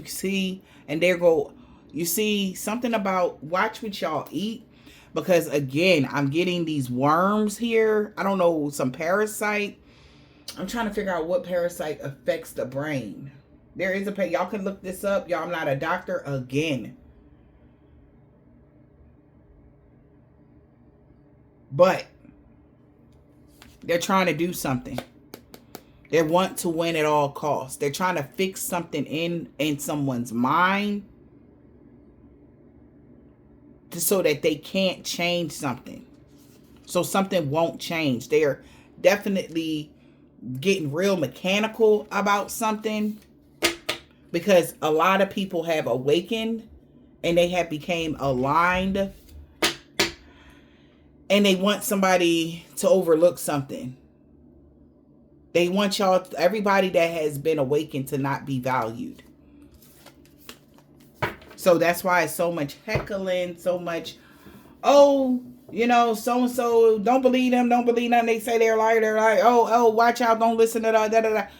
see, and there go, you see something about, watch what y'all eat, because again, I'm getting these worms here. I don't know, some parasite. I'm trying to figure out what parasite affects the brain. There is y'all can look this up. Y'all, I'm not a doctor again. But they're trying to do something. They want to win at all costs. They're trying to fix something in someone's mind so that they can't change something. So something won't change. They're definitely getting real mechanical about something, because a lot of people have awakened and they have become aligned, and they want somebody to overlook something. They want y'all, everybody that has been awakened, to not be valued. So that's why it's so much heckling, so much, oh, you know, so-and-so, don't believe them, don't believe them. They say they're a liar, oh, watch out, don't listen to that,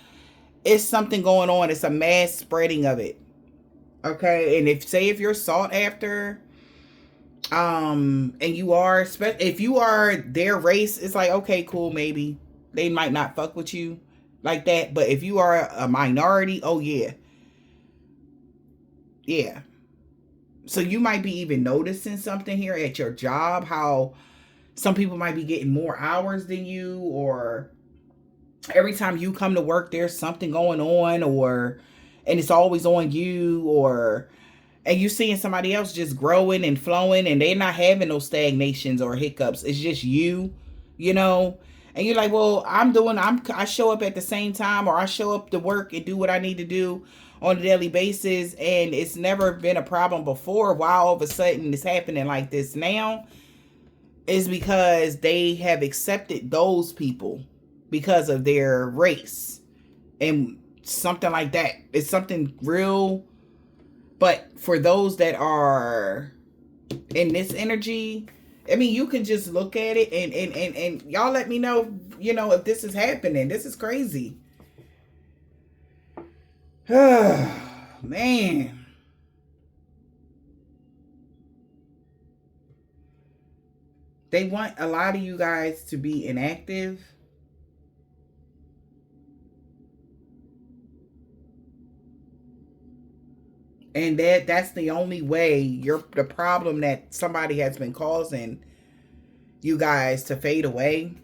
It's something going on. It's a mass spreading of it. Okay, and if you're sought after, and you are, if you are their race, it's like, okay, cool, maybe. They might not fuck with you like that. But if you are a minority, oh yeah. Yeah. So you might be even noticing something here at your job. How some people might be getting more hours than you. Or every time you come to work, there's something going on. And it's always on you. And you seeing somebody else just growing and flowing. And they're not having those stagnations or hiccups. It's just you, you know. And you're like, well, I show up at the same time, or I show up to work and do what I need to do on a daily basis. And it's never been a problem before. Why all of a sudden it's happening like this now is because they have accepted those people because of their race. And something like that. It's something real. But for those that are in this energy, I mean, you can just look at it and y'all let me know, if this is happening. This is crazy. Man. They want a lot of you guys to be inactive. And that's the only way the problem that somebody has been causing you guys to fade away.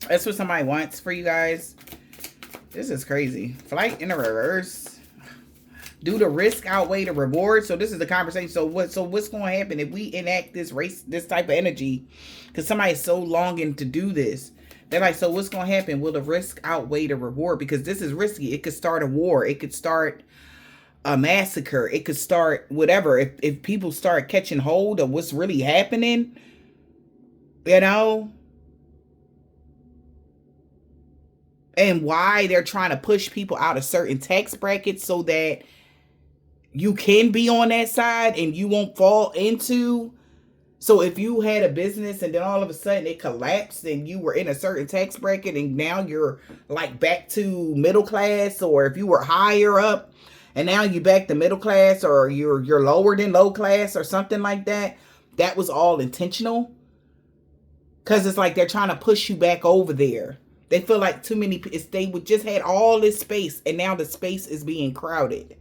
That's what somebody wants for you guys. This is crazy. Flight in the reverse. Do the risk outweigh the reward? So this is the conversation. So what's going to happen if we enact this type of energy? Because somebody's so longing to do this. They're like, so what's going to happen? Will the risk outweigh the reward? Because this is risky. It could start a war. It could start a massacre. It could start whatever. If people start catching hold of what's really happening, and why they're trying to push people out of certain tax brackets so that you can be on that side and you won't fall into. So if you had a business and then all of a sudden it collapsed and you were in a certain tax bracket and now you're like back to middle class, or if you were higher up and now you're back to middle class, or you're lower than low class or something like that, that was all intentional. Because it's like they're trying to push you back over there. They feel like too many, they would just had all this space and now the space is being crowded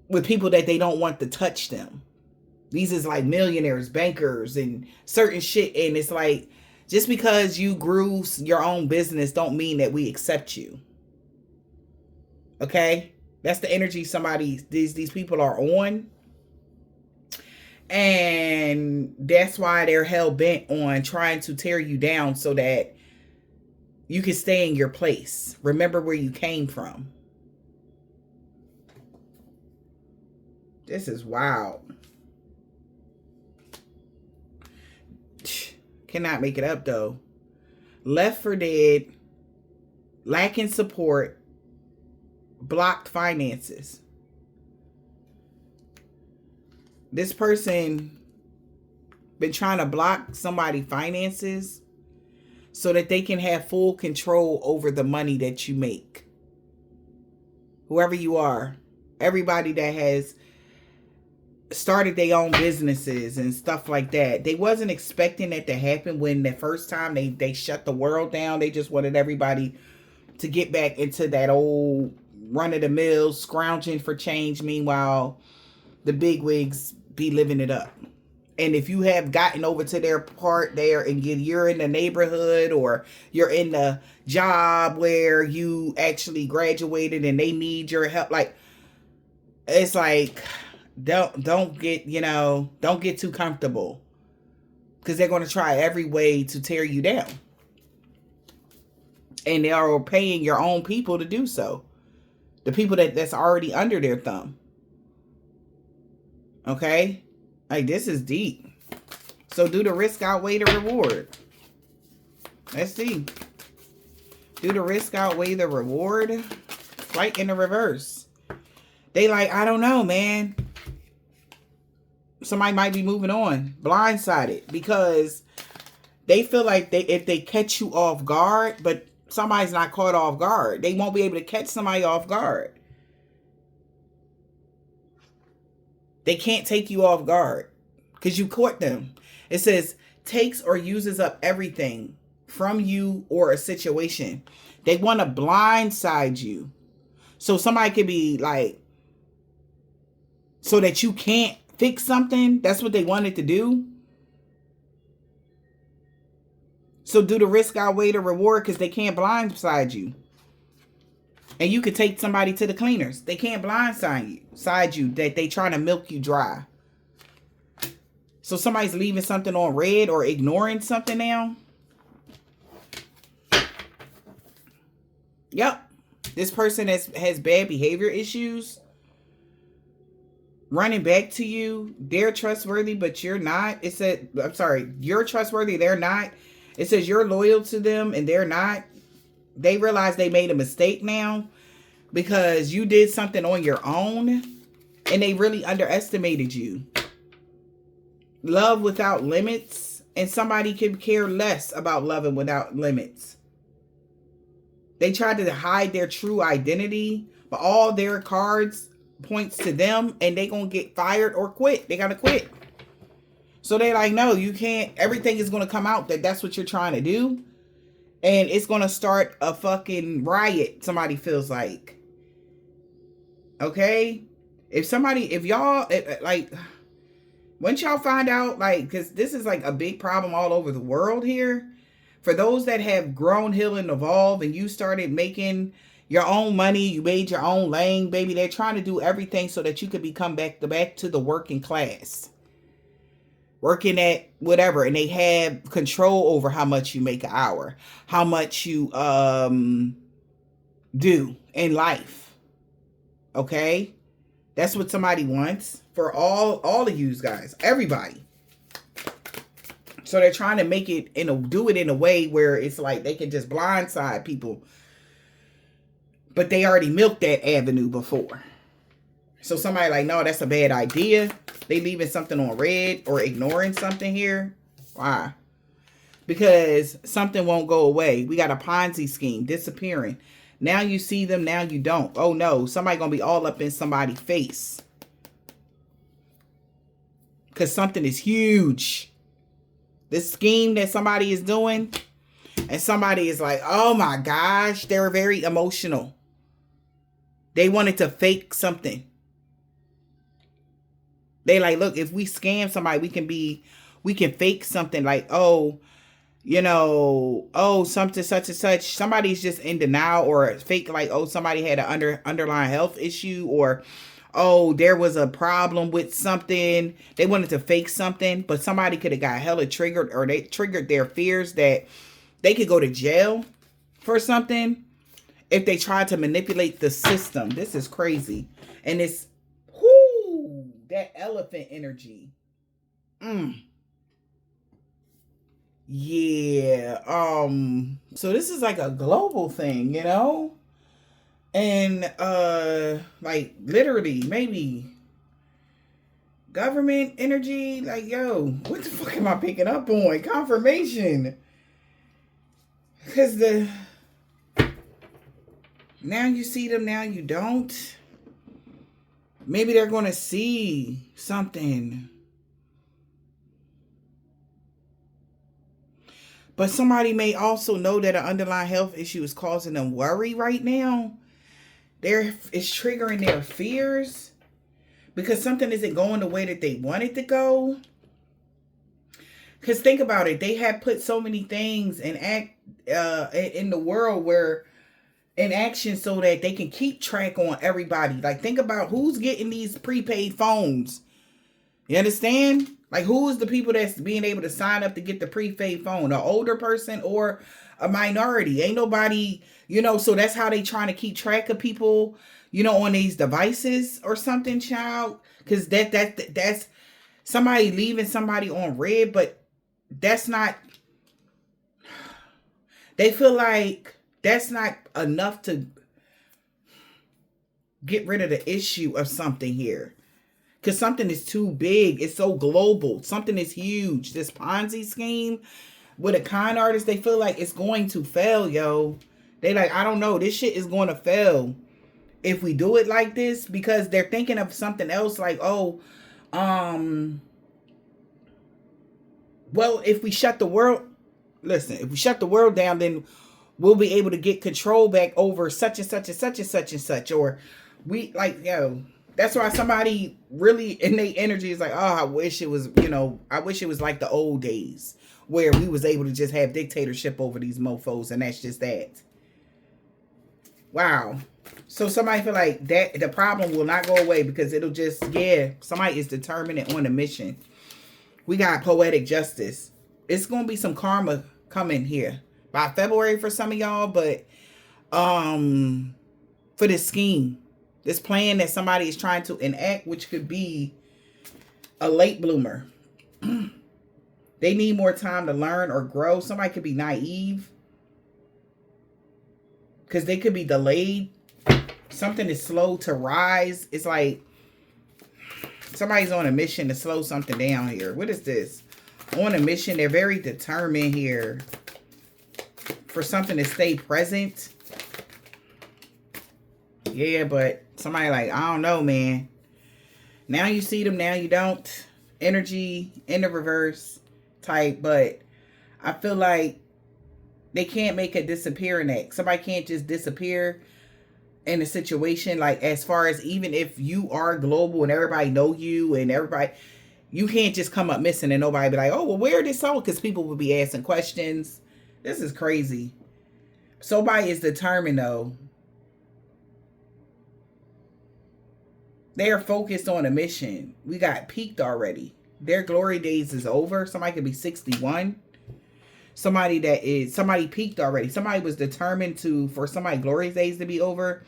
with people that they don't want to touch them. These is like millionaires, bankers, and certain shit. And it's like, just because you grew your own business don't mean that we accept you. Okay? That's the energy these people are on. And that's why they're hell bent on trying to tear you down so that you can stay in your place. Remember where you came from. This is wild. Cannot make it up though. Left for dead. Lacking support. Blocked finances. This person been trying to block somebody's finances so that they can have full control over the money that you make. Whoever you are. Everybody that has started their own businesses and stuff like that. They wasn't expecting that to happen when the first time they shut the world down. They just wanted everybody to get back into that old run-of-the-mill scrounging for change. Meanwhile, the bigwigs be living it up. And if you have gotten over to their part there and you're in the neighborhood or you're in the job where you actually graduated and they need your help, like, it's like, don't get too comfortable, because they're going to try every way to tear you down. And they are paying your own people to do so. The people that's already under their thumb. Okay? Like, this is deep. So do the risk outweigh the reward? Let's see. Do the risk outweigh the reward? Flight in the reverse. They like, I don't know, man. Somebody might be moving on. Blindsided. Because they feel like if they catch you off guard, but somebody's not caught off guard, they won't be able to catch somebody off guard. They can't take you off guard because you caught them. It says, takes or uses up everything from you or a situation. They want to blindside you. So somebody could be like, so that you can't fix something. That's what they wanted to do. So do the risk outweigh the reward, because they can't blindside you. And you could take somebody to the cleaners. They can't blindside you that they trying to milk you dry. So somebody's leaving something on red or ignoring something now. Yep. This person has bad behavior issues. Running back to you. They're trustworthy, but you're not. It said, I'm sorry, you're trustworthy, they're not. It says you're loyal to them and they're not. They realize they made a mistake now because you did something on your own and they really underestimated you. Love without limits, and somebody can care less about loving without limits. They tried to hide their true identity, but all their cards points to them and they gonna get fired or quit. They gotta quit. So they like, no, you can't. Everything is gonna come out that that's what you're trying to do. And it's gonna start a fucking riot, somebody feels like. Okay? If y'all, like, once y'all find out, like, because this is like a big problem all over the world here. For those that have grown, healed, and evolved, and you started making your own money, you made your own lane, baby, they're trying to do everything so that you could become back to the working class. Working at whatever, and they have control over how much you make an hour, how much you do in life. Okay? That's what somebody wants for all of you guys, everybody. So they're trying to make it do it in a way where it's like they can just blindside people. But they already milked that avenue before. So somebody like, no, that's a bad idea. They leaving something on red or ignoring something here. Why? Because something won't go away. We got a Ponzi scheme disappearing. Now you see them, now you don't. Oh no, somebody gonna be all up in somebody's face. Because something is huge. This scheme that somebody is doing, and somebody is like, oh my gosh, they're very emotional. They wanted to fake something. They like, look, if we scam somebody, we can fake something like, oh, you know, oh, something such and such. Somebody's just in denial or fake like, oh, somebody had an underlying health issue, or oh, there was a problem with something. They wanted to fake something, but somebody could have got hella triggered, or they triggered their fears that they could go to jail for something if they tried to manipulate the system. This is crazy. And it's, whoo, that elephant energy. Yeah. So this is like a global thing, you know? And like literally maybe government energy, like, yo, what the fuck am I picking up on? Confirmation. Because now you see them, now you don't. Maybe they're going to see something. But somebody may also know that an underlying health issue is causing them worry right now. It's triggering their fears because something isn't going the way that they want it to go. Because think about it. They have put so many things in the world where in action so that they can keep track on everybody. Like, think about who's getting these prepaid phones. You understand? Like, who is the people that's being able to sign up to get the prepaid phone? An older person or a minority? Ain't nobody, you know, so that's how they trying to keep track of people, you know, on these devices or something, child. Because that's somebody leaving somebody on red, but that's not, they feel like that's not enough to get rid of the issue of something here. Because something is too big. It's so global. Something is huge. This Ponzi scheme with a con artist, they feel like it's going to fail, yo. They like, I don't know. This shit is going to fail if we do it like this. Because they're thinking of something else like, oh, well, if we shut the world, listen, if we shut the world down, then we'll be able to get control back over such and such and such and such and such. Or we like, yo. That's why somebody really in their energy is like, oh, I wish it was, you know, I wish it was like the old days where we was able to just have dictatorship over these mofos, and that's just that. Wow. So somebody feel like that the problem will not go away because it'll just, yeah, somebody is determined and on a mission. We got poetic justice. It's going to be some karma coming here by February for some of y'all, but for this scheme. This plan that somebody is trying to enact, which could be a late bloomer. They need more time to learn or grow. Somebody could be naive. because they could be delayed. Something is slow to rise. It's like somebody's on a mission to slow something down here. What is this? On a mission. They're very determined here for something to stay present. Yeah, but somebody like, I don't know, man. Now you see them, now you don't. Energy in the reverse type, but I feel like they can't make a disappearing act. Somebody can't just disappear in a situation, like as far as even if you are global and everybody know you and everybody, you can't just come up missing and nobody be like, oh, well, where did so? Because people will be asking questions. This is crazy. Somebody is determined though. They are focused on a mission. We got peaked already. Their glory days is over. Somebody could be 61. Somebody peaked already. Somebody was determined for somebody glory days to be over.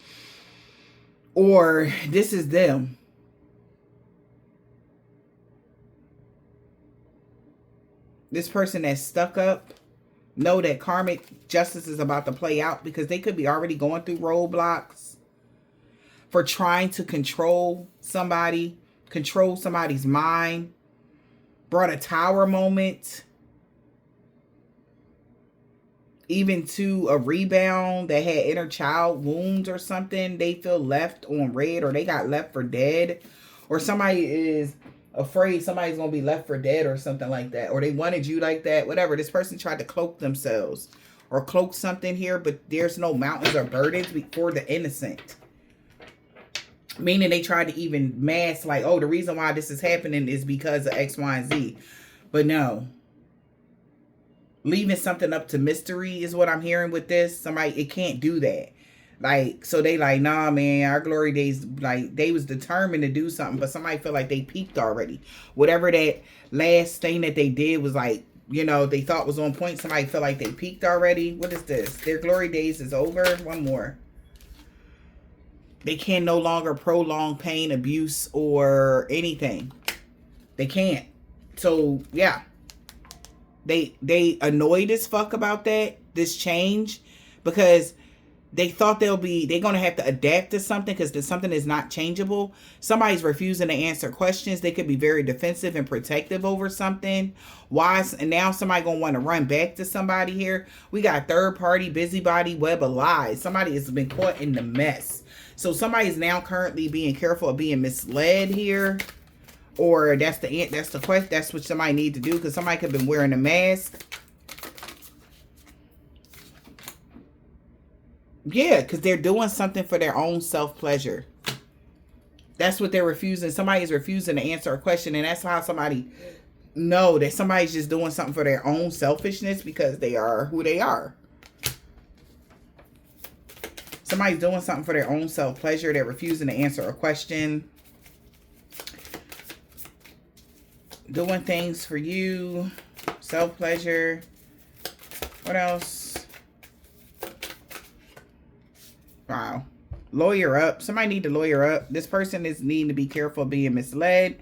Or this is them. This person that's stuck up, know that karmic justice is about to play out because they could be already going through roadblocks for trying to control somebody, control somebody's mind. Brought a tower moment. Even to a rebound that had inner child wounds or something. They feel left on red, or they got left for dead. Or somebody is afraid somebody's going to be left for dead or something like that. Or they wanted you like that. Whatever. This person tried to cloak themselves. Or cloak something here. But there's no mountains or burdens for the innocent. Meaning they tried to even mask like, oh, the reason why this is happening is because of X, Y, and Z. But no. Leaving something up to mystery is what I'm hearing with this. Somebody, it can't do that. Like, so they like, nah, man, our glory days, like, they was determined to do something, but somebody feel like they peaked already. Whatever that last thing that they did was like, you know, they thought was on point. Somebody feel like they peaked already. What is this? Their glory days is over. One more. They can no longer prolong pain, abuse, or anything. They can't. So, yeah. They annoyed as fuck about that, this change, because they thought they're going to have to adapt to something because something is not changeable. Somebody's refusing to answer questions. They could be very defensive and protective over something. Why? And now somebody going to want to run back to somebody here. We got third party, busybody, web of lies. Somebody has been caught in the mess. So somebody's now currently being careful of being misled here. Or that's the question. That's what somebody need to do because somebody could have been wearing a mask. Yeah, because they're doing something for their own self-pleasure. That's what they're refusing. Somebody is refusing to answer a question. And that's how somebody know that somebody's just doing something for their own selfishness because they are who they are. Somebody's doing something for their own self-pleasure. They're refusing to answer a question. Doing things for you. Self-pleasure. What else? Wow. Lawyer up. Somebody need to lawyer up. This person is needing to be careful of being misled.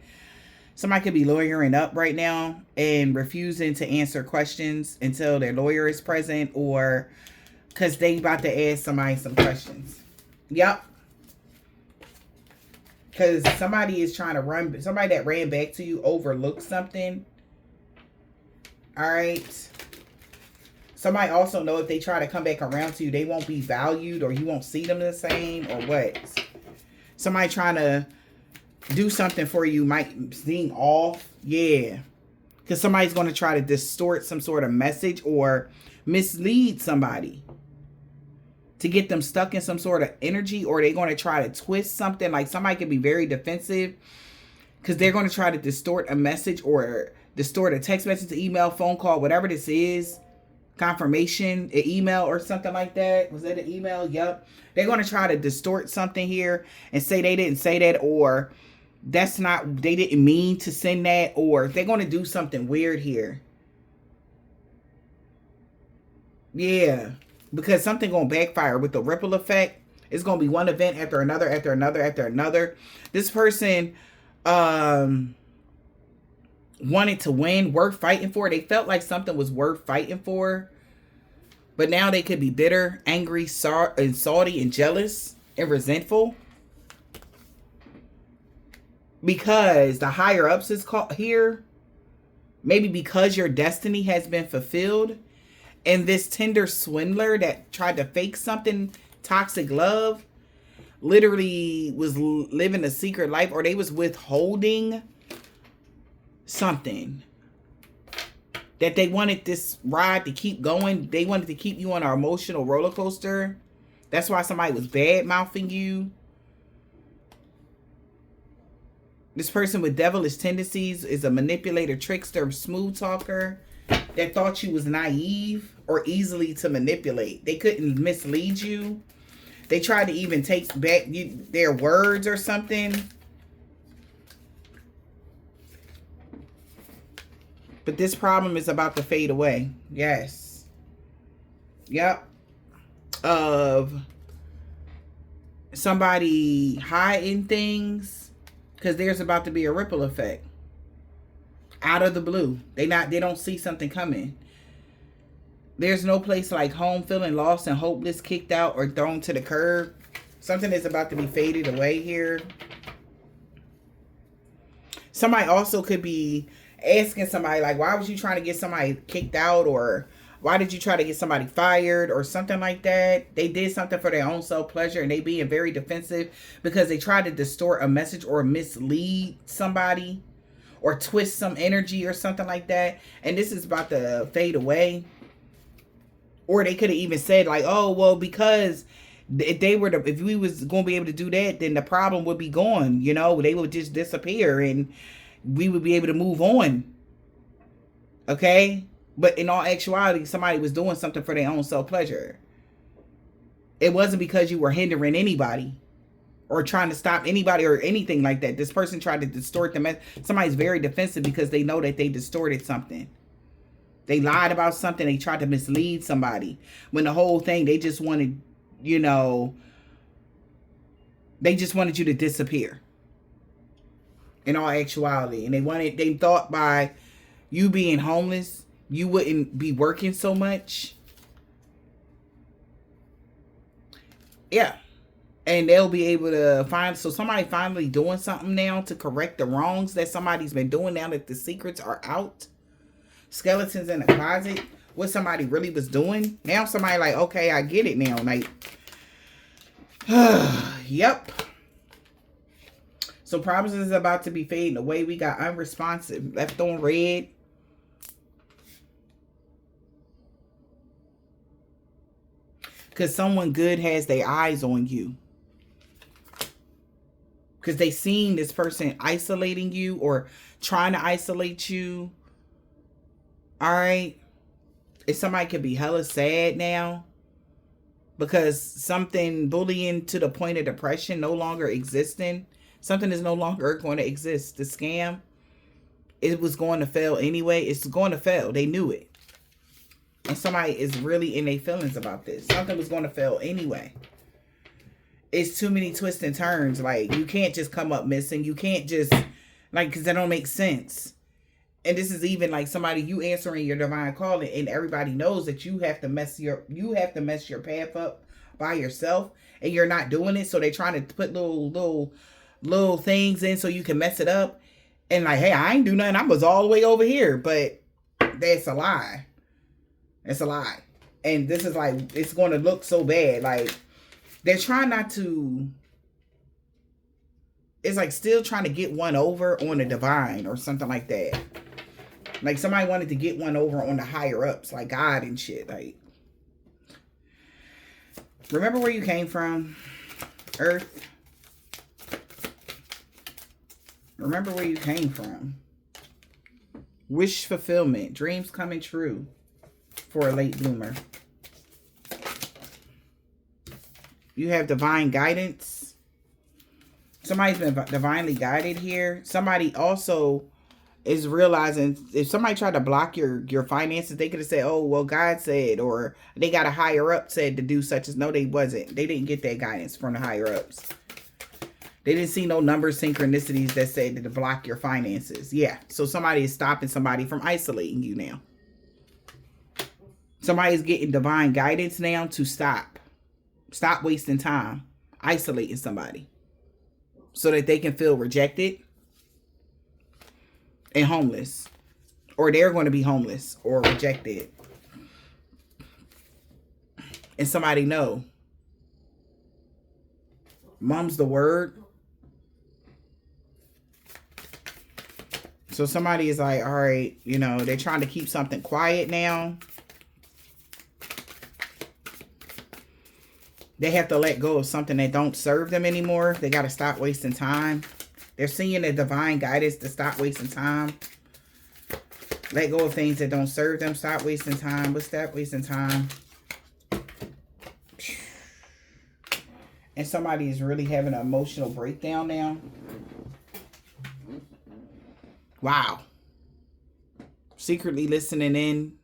Somebody could be lawyering up right now and refusing to answer questions until their lawyer is present or because they about to ask somebody some questions. Yep. Because somebody is trying to run. Somebody that ran back to you overlooked something. All right. Somebody also know if they try to come back around to you, they won't be valued or you won't see them the same or what. Somebody trying to do something for you might seem off. Yeah. Because somebody's going to try to distort some sort of message or mislead somebody to get them stuck in some sort of energy, or they're going to try to twist something. Like somebody could be very defensive because they're going to try to distort a message or distort a text message, email, phone call, whatever this is. Confirmation, an email or something like that. Was that an email? Yep. They're going to try to distort something here and say they didn't say that, or that's not, they didn't mean to send that, or they're going to do something weird here. Yeah. Because something going to backfire with the ripple effect. It's going to be one event after another, after another, after another. This person wanted to win, worth fighting for. They felt like something was worth fighting for. But now they could be bitter, angry, and salty, and jealous, and resentful. Because the higher ups is called here. Maybe because your destiny has been fulfilled. And this Tinder swindler that tried to fake something, toxic love, literally was living a secret life, or they was withholding something. That they wanted this ride to keep going. They wanted to keep you on an emotional roller coaster. That's why somebody was bad-mouthing you. This person with devilish tendencies is a manipulator, trickster, smooth talker that thought you was naive or easily to manipulate. They couldn't mislead you. They tried to even take back their words or something. But this problem is about to fade away. Yes. Yep. Of somebody hiding things. Because there's about to be a ripple effect. Out of the blue. They don't see something coming. There's no place like home, feeling lost and hopeless, kicked out or thrown to the curb. Something is about to be faded away here. Somebody also could be asking somebody like, why was you trying to get somebody kicked out, or why did you try to get somebody fired or something like that? They did something for their own self-pleasure, and they being very defensive because they tried to distort a message or mislead somebody or twist some energy or something like that. And this is about to fade away. Or they could have even said like, oh, well, because if we was going to be able to do that, then the problem would be gone. You know, they would just disappear and we would be able to move on. Okay? But in all actuality, somebody was doing something for their own self-pleasure. It wasn't because you were hindering anybody or trying to stop anybody or anything like that. This person tried to distort the message. Somebody's very defensive because they know that they distorted something. They lied about something. They tried to mislead somebody. When the whole thing, they just wanted, you know, they just wanted you to disappear. In all actuality. And they thought by you being homeless, you wouldn't be working so much. Yeah. And they'll be able to so somebody finally doing something now to correct the wrongs that somebody's been doing now that the secrets are out. Skeletons in the closet. What somebody really was doing. Now somebody like, okay, I get it now. Like, yep. So problems is about to be fading away. We got unresponsive, left on red. Because someone good has their eyes on you. Because they seen this person isolating you or trying to isolate you. Alright. If somebody could be hella sad now. Because something bullying to the point of depression no longer existing. Something is no longer going to exist. The scam, it was going to fail anyway. It's going to fail. They knew it. And somebody is really in their feelings about this. Something was going to fail anyway. It's too many twists and turns. Like, you can't just come up missing. You can't just, like, because that don't make sense. And this is even like somebody, you answering your divine calling, and everybody knows that you have to mess your path up by yourself, and you're not doing it. So they're trying to put little things in so you can mess it up. And like, hey, I ain't do nothing. I was all the way over here. But that's a lie. It's a lie. And this is like, it's going to look so bad. Like, they're trying not to, it's like still trying to get one over on the divine or something like that. Like somebody wanted to get one over on the higher ups, like God and shit. Like, remember where you came from, Earth. Remember where you came from. Wish fulfillment, dreams coming true for a late bloomer. You have divine guidance. Somebody's been divinely guided here. Somebody also is realizing if somebody tried to block your finances, they could have said, oh, well, God said, or they got a higher up said to do such as. No, they wasn't. They didn't get that guidance from the higher ups. They didn't see no number synchronicities that said to block your finances. Yeah. So somebody is stopping somebody from isolating you now. Somebody's getting divine guidance now to stop wasting time isolating somebody so that they can feel rejected and homeless, or they're going to be homeless or rejected. And somebody know mom's the word. So somebody is like, all right, you know, they're trying to keep something quiet now. They have to let go of something that don't serve them anymore. They got to stop wasting time. They're seeing the divine guidance to stop wasting time. Let go of things that don't serve them. Stop wasting time. What's that? Wasting time. And somebody is really having an emotional breakdown now. Wow. Secretly listening in.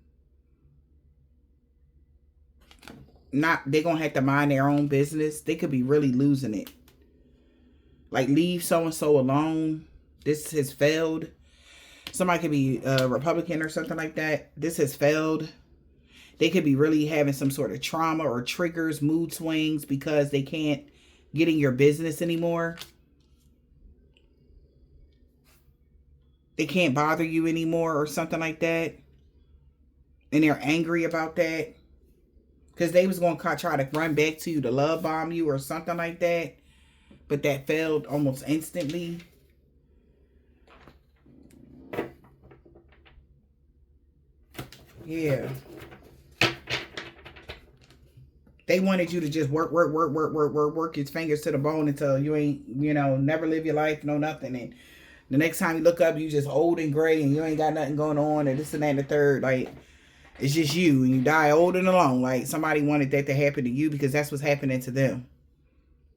They're going to have to mind their own business. They could be really losing it. Like, leave so-and-so alone. This has failed. Somebody could be a Republican or something like that. This has failed. They could be really having some sort of trauma or triggers, mood swings, because they can't get in your business anymore. They can't bother you anymore or something like that. And they're angry about that. Because they was going to try to run back to you to love bomb you or something like that. But that failed almost instantly. Yeah. They wanted you to just work his fingers to the bone until you ain't, you know, never live your life, no nothing. And the next time you look up, you just old and gray and you ain't got nothing going on and this and that and the third. Like, it's just you and you die old and alone. Like, somebody wanted that to happen to you because that's what's happening to them.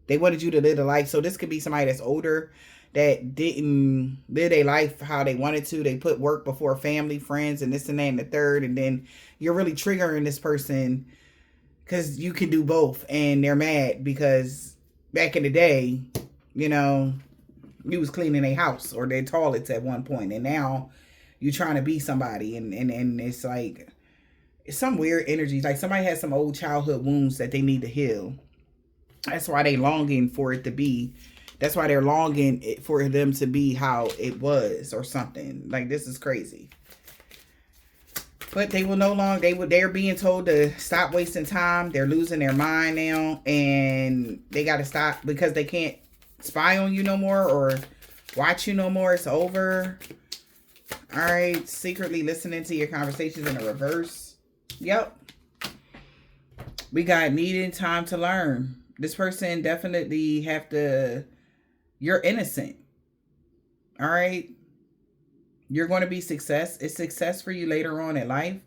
They wanted you to live a life. So this could be somebody that's older that didn't live their life how they wanted to. They put work before family, friends, and this and that and the third. And then you're really triggering this person because you can do both. And they're mad because back in the day, you know, you was cleaning their house or their toilets at one point. And now you're trying to be somebody. And it's like, it's some weird energies. Like somebody has some old childhood wounds that they need to heal. That's why they longing for it to be. That's why they're longing for them to be how it was or something. Like, this is crazy. But they will no longer, they're being told to stop wasting time. They're losing their mind now. And they got to stop because they can't spy on you no more or watch you no more. It's over. All right. Secretly listening to your conversations in the reverse. Yep. We got needing time to learn. This person definitely have to, you're innocent. All right. You're going to be success. It's success for you later on in life.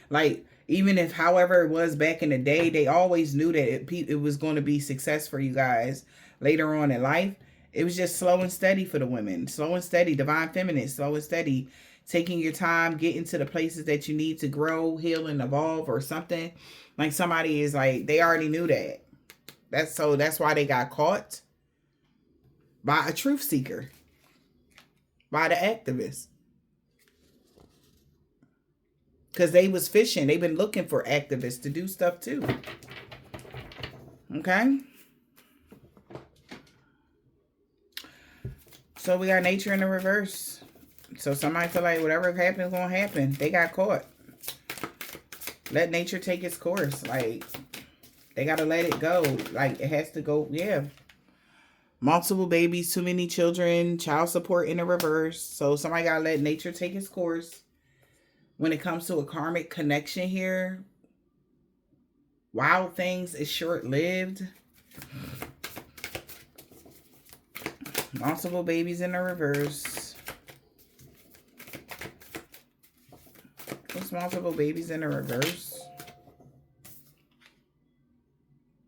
Like, even if however it was back in the day, they always knew that it was going to be success for you guys later on in life. It was just slow and steady for the women. Slow and steady, divine feminine, slow and steady. Taking your time, getting to the places that you need to grow, heal, and evolve or something. Like somebody is like, they already knew that. That's why they got caught by a truth seeker. By the activist. Because they was fishing. They've been looking for activists to do stuff too. Okay. So we got nature in the reverse. So somebody feel like whatever happens is going to happen. They got caught. Let nature take its course. Like, they got to let it go. Like, it has to go. Yeah. Multiple babies, too many children, child support in the reverse. So somebody got to let nature take its course. When it comes to a karmic connection here, wild things is short-lived. Multiple babies in the reverse. What's multiple babies in the reverse?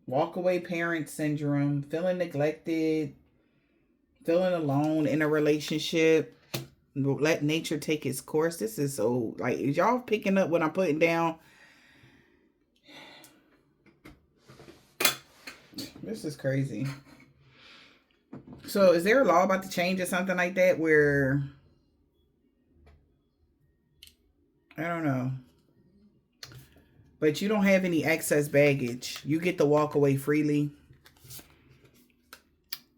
Walkaway parent syndrome. Feeling neglected. Feeling alone in a relationship. Let nature take its course. This is so, like, is y'all picking up what I'm putting down? This is crazy. So is there a law about to change or something like that where, I don't know. But you don't have any excess baggage. You get to walk away freely.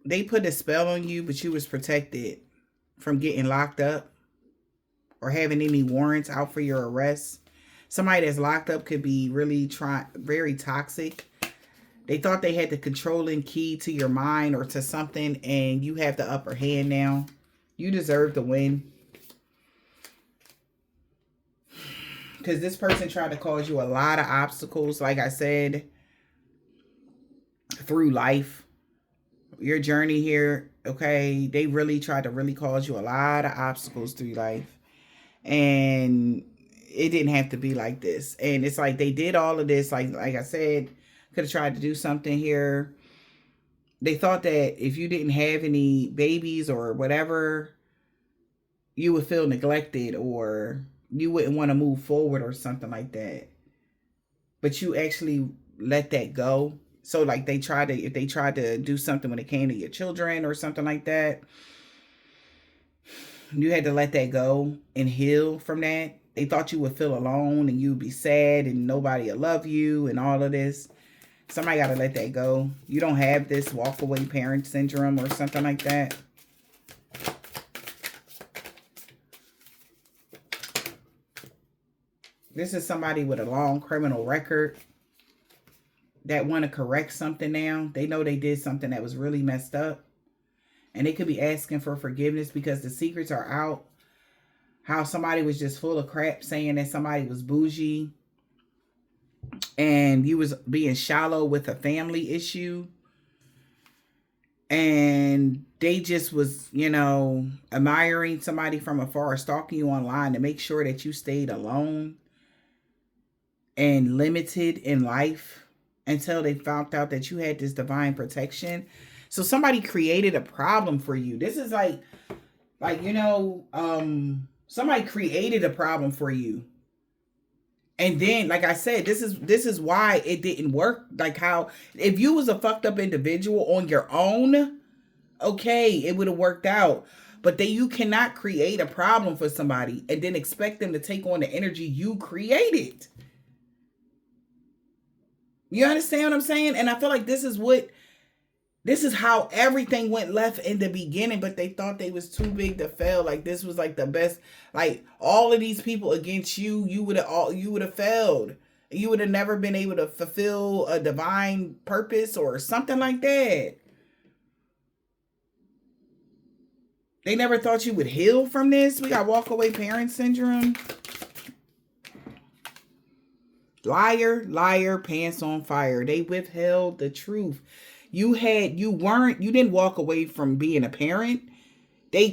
They put a spell on you, but you was protected from getting locked up or having any warrants out for your arrest. Somebody that's locked up could be really very toxic. They thought they had the controlling key to your mind or to something, and you have the upper hand now. You deserve to win. Because this person tried to cause you a lot of obstacles, like I said, through life. Your journey here, okay, they really tried to cause you a lot of obstacles through life. And it didn't have to be like this. And it's like they did all of this, like I said, could have tried to do something here. They thought that if you didn't have any babies or whatever, you would feel neglected or you wouldn't want to move forward or something like that. But you actually let that go. So like if they tried to do something when it came to your children or something like that, you had to let that go and heal from that. They thought you would feel alone and you'd be sad and nobody would love you and all of this. Somebody got to let that go. You don't have this walk away parent syndrome or something like that. This is somebody with a long criminal record that want to correct something now. They know they did something that was really messed up. And they could be asking for forgiveness because the secrets are out. How somebody was just full of crap saying that somebody was bougie. And you was being shallow with a family issue. And they just was, admiring somebody from afar, stalking you online to make sure that you stayed alone and limited in life until they found out that you had this divine protection. So somebody created a problem for you. This is somebody created a problem for you. And then, like I said, this is why it didn't work. Like how, if you was a fucked up individual on your own, okay, it would have worked out. But you cannot create a problem for somebody and then expect them to take on the energy you created. You understand what I'm saying? And I feel like this is how everything went left in the beginning, but they thought they was too big to fail. Like this was like the best, like all of these people against you, you would have failed. You would have never been able to fulfill a divine purpose or something like that. They never thought you would heal from this. We got walk away parent syndrome. Liar, liar, pants on fire. They withheld the truth. You didn't walk away from being a parent. They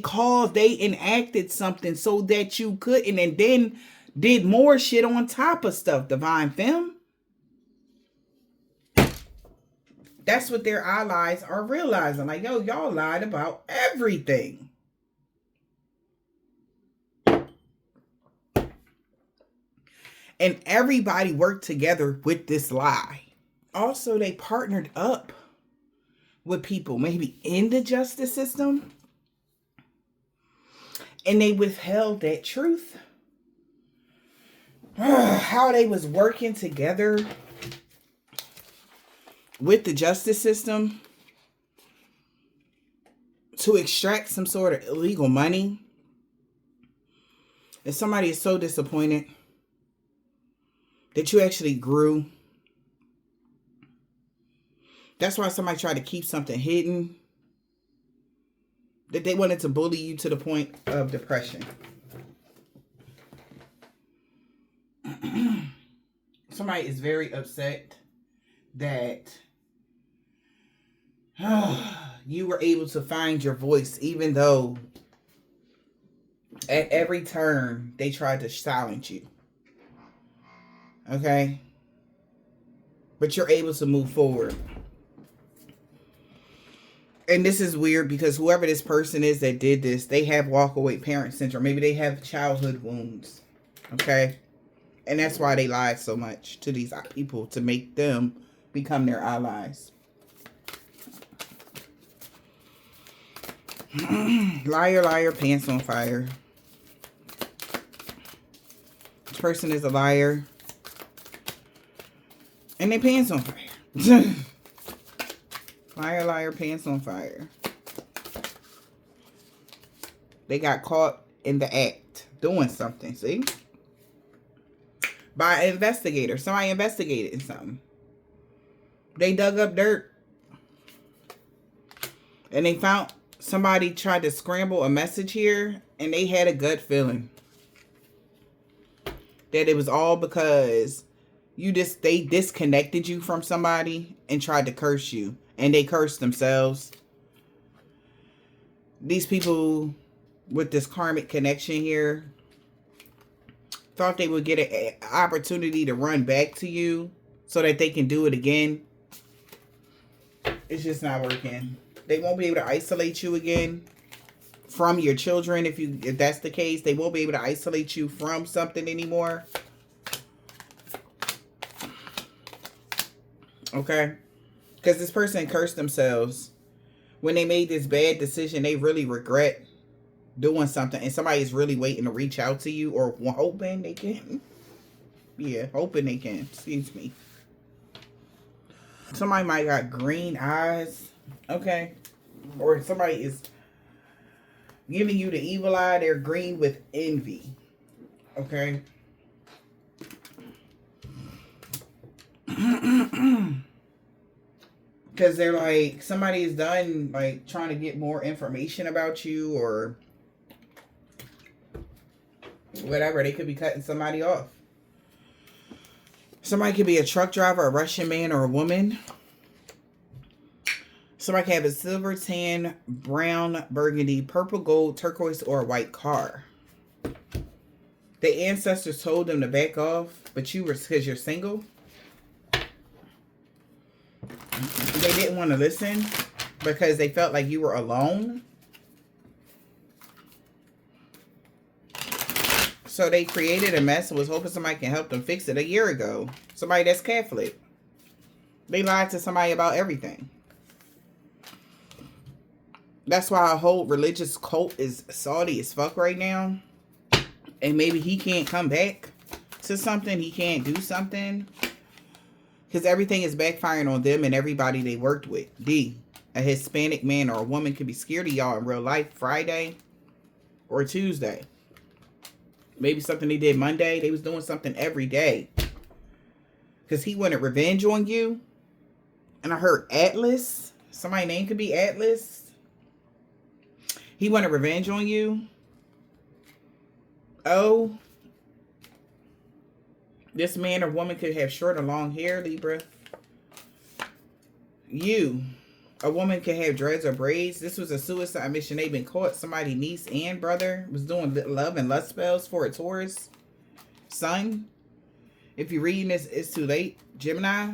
enacted something so that you couldn't, and then did more shit on top of stuff, Divine Femme. That's what their allies are realizing. Like, yo, y'all lied about everything. And everybody worked together with this lie. Also, they partnered up with people maybe in the justice system. And they withheld that truth. How they was working together with the justice system to extract some sort of illegal money. And somebody is so disappointed that you actually grew. That's why somebody tried to keep something hidden. That they wanted to bully you to the point of depression. Somebody is very upset that you were able to find your voice, even though at every turn they tried to silence you. Okay? But you're able to move forward. And this is weird because whoever this person is that did this, they have walkaway parent syndrome. Maybe they have childhood wounds. Okay? And that's why they lied so much to these people, to make them become their allies. Liar, liar, pants on fire. This person is a liar. And they pants on fire. Liar, liar, pants on fire. They got caught in the act doing something, see? By an investigator. Somebody investigated something. They dug up dirt. And they found somebody tried to scramble a message here. And they had a gut feeling that it was all because they disconnected you from somebody and tried to curse you. And they cursed themselves. These people with this karmic connection here thought they would get an opportunity to run back to you so that they can do it again. It's just not working. They won't be able to isolate you again from your children. If that's the case, they won't be able to isolate you from something anymore. Okay? Because this person cursed themselves. When they made this bad decision, they really regret doing something. And somebody is really waiting to reach out to you or hoping they can. Yeah, hoping they can. Excuse me. Somebody might got green eyes. Okay? Or somebody is giving you the evil eye. They're green with envy. Okay? Because they're like, somebody's done like trying to get more information about you or whatever. They could be cutting somebody off. Somebody could be a truck driver, a Russian man, or a woman. Somebody can have a silver, tan, brown, burgundy, purple, gold, turquoise, or a white car. The ancestors told them to back off, but you were, because you're single. They didn't want to listen because they felt like you were alone. So they created a mess and was hoping somebody can help them fix it a year ago. Somebody that's Catholic. They lied to somebody about everything. That's why a whole religious cult is salty as fuck right now. And maybe he can't come back to something. He can't do something. Because everything is backfiring on them and everybody they worked with. A Hispanic man or a woman could be scared of y'all in real life Friday or Tuesday. Maybe something they did Monday. They was doing something every day. Because he wanted revenge on you. And I heard Atlas. Somebody's name could be Atlas. He wanted revenge on you. Oh. This man or woman could have short or long hair, Libra. You. A woman could have dreads or braids. This was a suicide mission. They've been caught. Somebody, niece and brother, was doing love and lust spells for a Taurus sun. If you're reading this, it's too late. Gemini.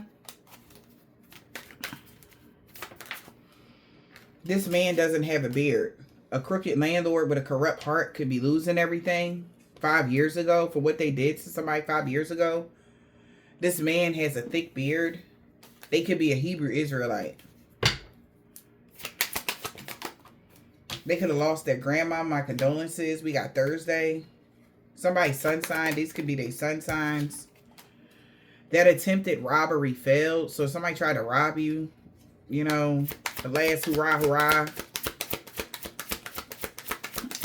This man doesn't have a beard. A crooked landlord with a corrupt heart could be losing everything 5 years ago for what they did to somebody 5 years ago. This man has a thick beard. They could be a Hebrew Israelite. They could have lost their grandma. My condolences. We got Thursday. Somebody's sun sign. These could be their sun signs. That attempted robbery failed. So somebody tried to rob you. You know, the last hurrah, hurrah.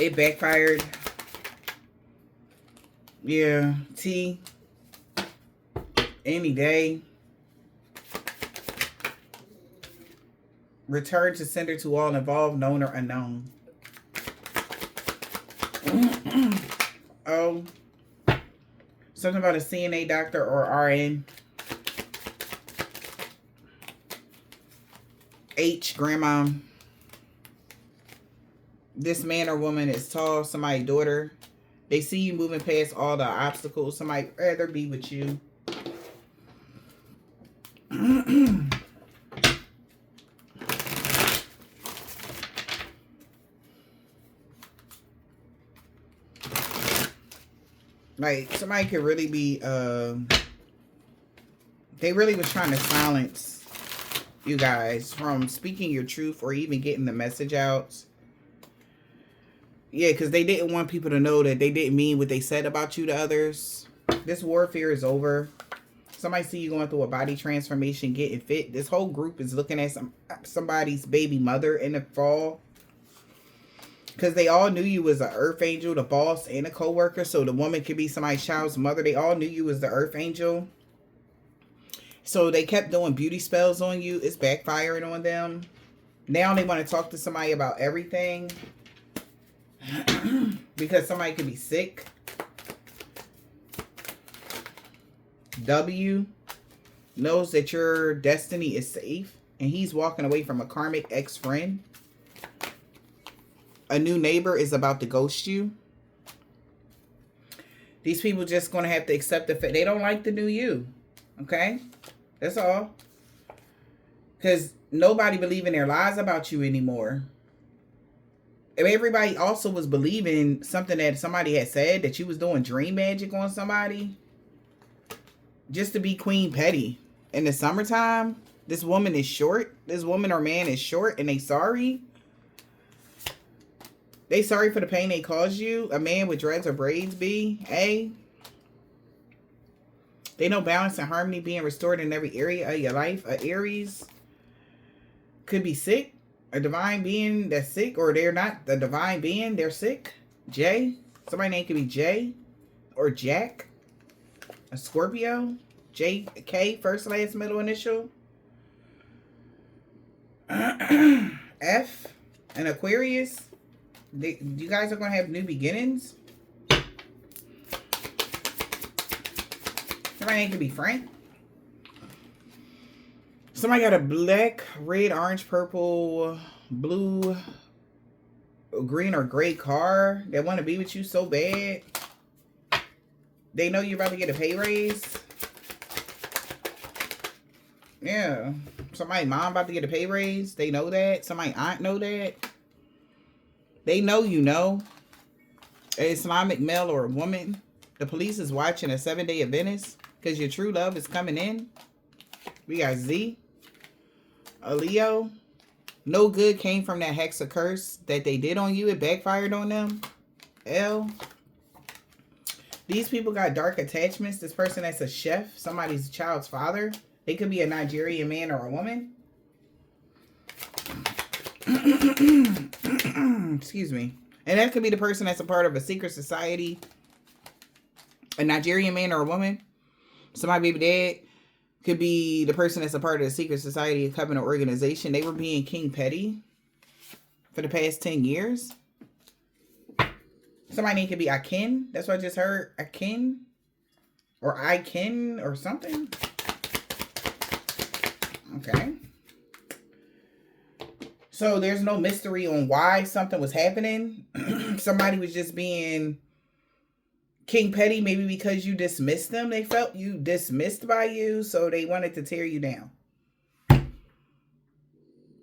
It backfired. Yeah. T. Any day. Return to sender to all involved, known or unknown. Oh. Something about a CNA doctor or RN. H, grandma. This man or woman is tall. Somebody's daughter. They see you moving past all the obstacles. Somebody rather be with you. Like, somebody could really be, they really was trying to silence you guys from speaking your truth or even getting the message out. Yeah, because they didn't want people to know that they didn't mean what they said about you to others. This warfare is over. Somebody see you going through a body transformation, getting fit. This whole group is looking at somebody's baby mother in the fall. Because they all knew you was an earth angel, the boss, and a co-worker. So the woman could be somebody's child's mother. They all knew you was the earth angel. So they kept doing beauty spells on you. It's backfiring on them. Now they want to talk to somebody about everything. Because somebody could be sick. W knows that your destiny is safe. And he's walking away from a karmic ex-friend. A new neighbor is about to ghost you. These people just going to have to accept the fact. They don't like the new you. Okay? That's all. Because nobody believe in their lies about you anymore. Everybody also was believing something that somebody had said, that you was doing dream magic on somebody. Just to be Queen Petty. In the summertime, this woman is short. This woman or man is short and they sorry. They sorry for the pain they caused you. A man with dreads or braids, B. A. They know balance and harmony being restored in every area of your life. A Aries could be sick. A divine being that's sick. Or they're not the divine being. They're sick. J. Somebody's name could be J. Or Jack. A Scorpio. J. K. First, last, middle initial. F. An Aquarius. You guys are going to have new beginnings. Somebody name could be Frank. Somebody got a black, red, orange, purple, blue, green, or gray car. They want to be with you so bad. They know you're about to get a pay raise. Yeah. Somebody's mom about to get a pay raise. They know that. Somebody's aunt know that. They know you know. An Islamic male or a woman. The police is watching a 7-day Adventist because your true love is coming in. We got Z. A Leo. No good came from that hex or curse that they did on you. It backfired on them. L. These people got dark attachments. This person that's a chef. Somebody's child's father. They could be a Nigerian man or a woman. Excuse me. And that could be the person that's a part of a secret society. A Nigerian man or a woman. Somebody baby dad could be the person that's a part of the secret society, a covenant organization. They were being King Petty for the past 10 years. Somebody name could be Akin. That's what I just heard. Akin. Or Ikin or something. Okay. So there's no mystery on why something was happening. Somebody was just being King Petty, maybe because you dismissed them. They felt you dismissed by you, so they wanted to tear you down.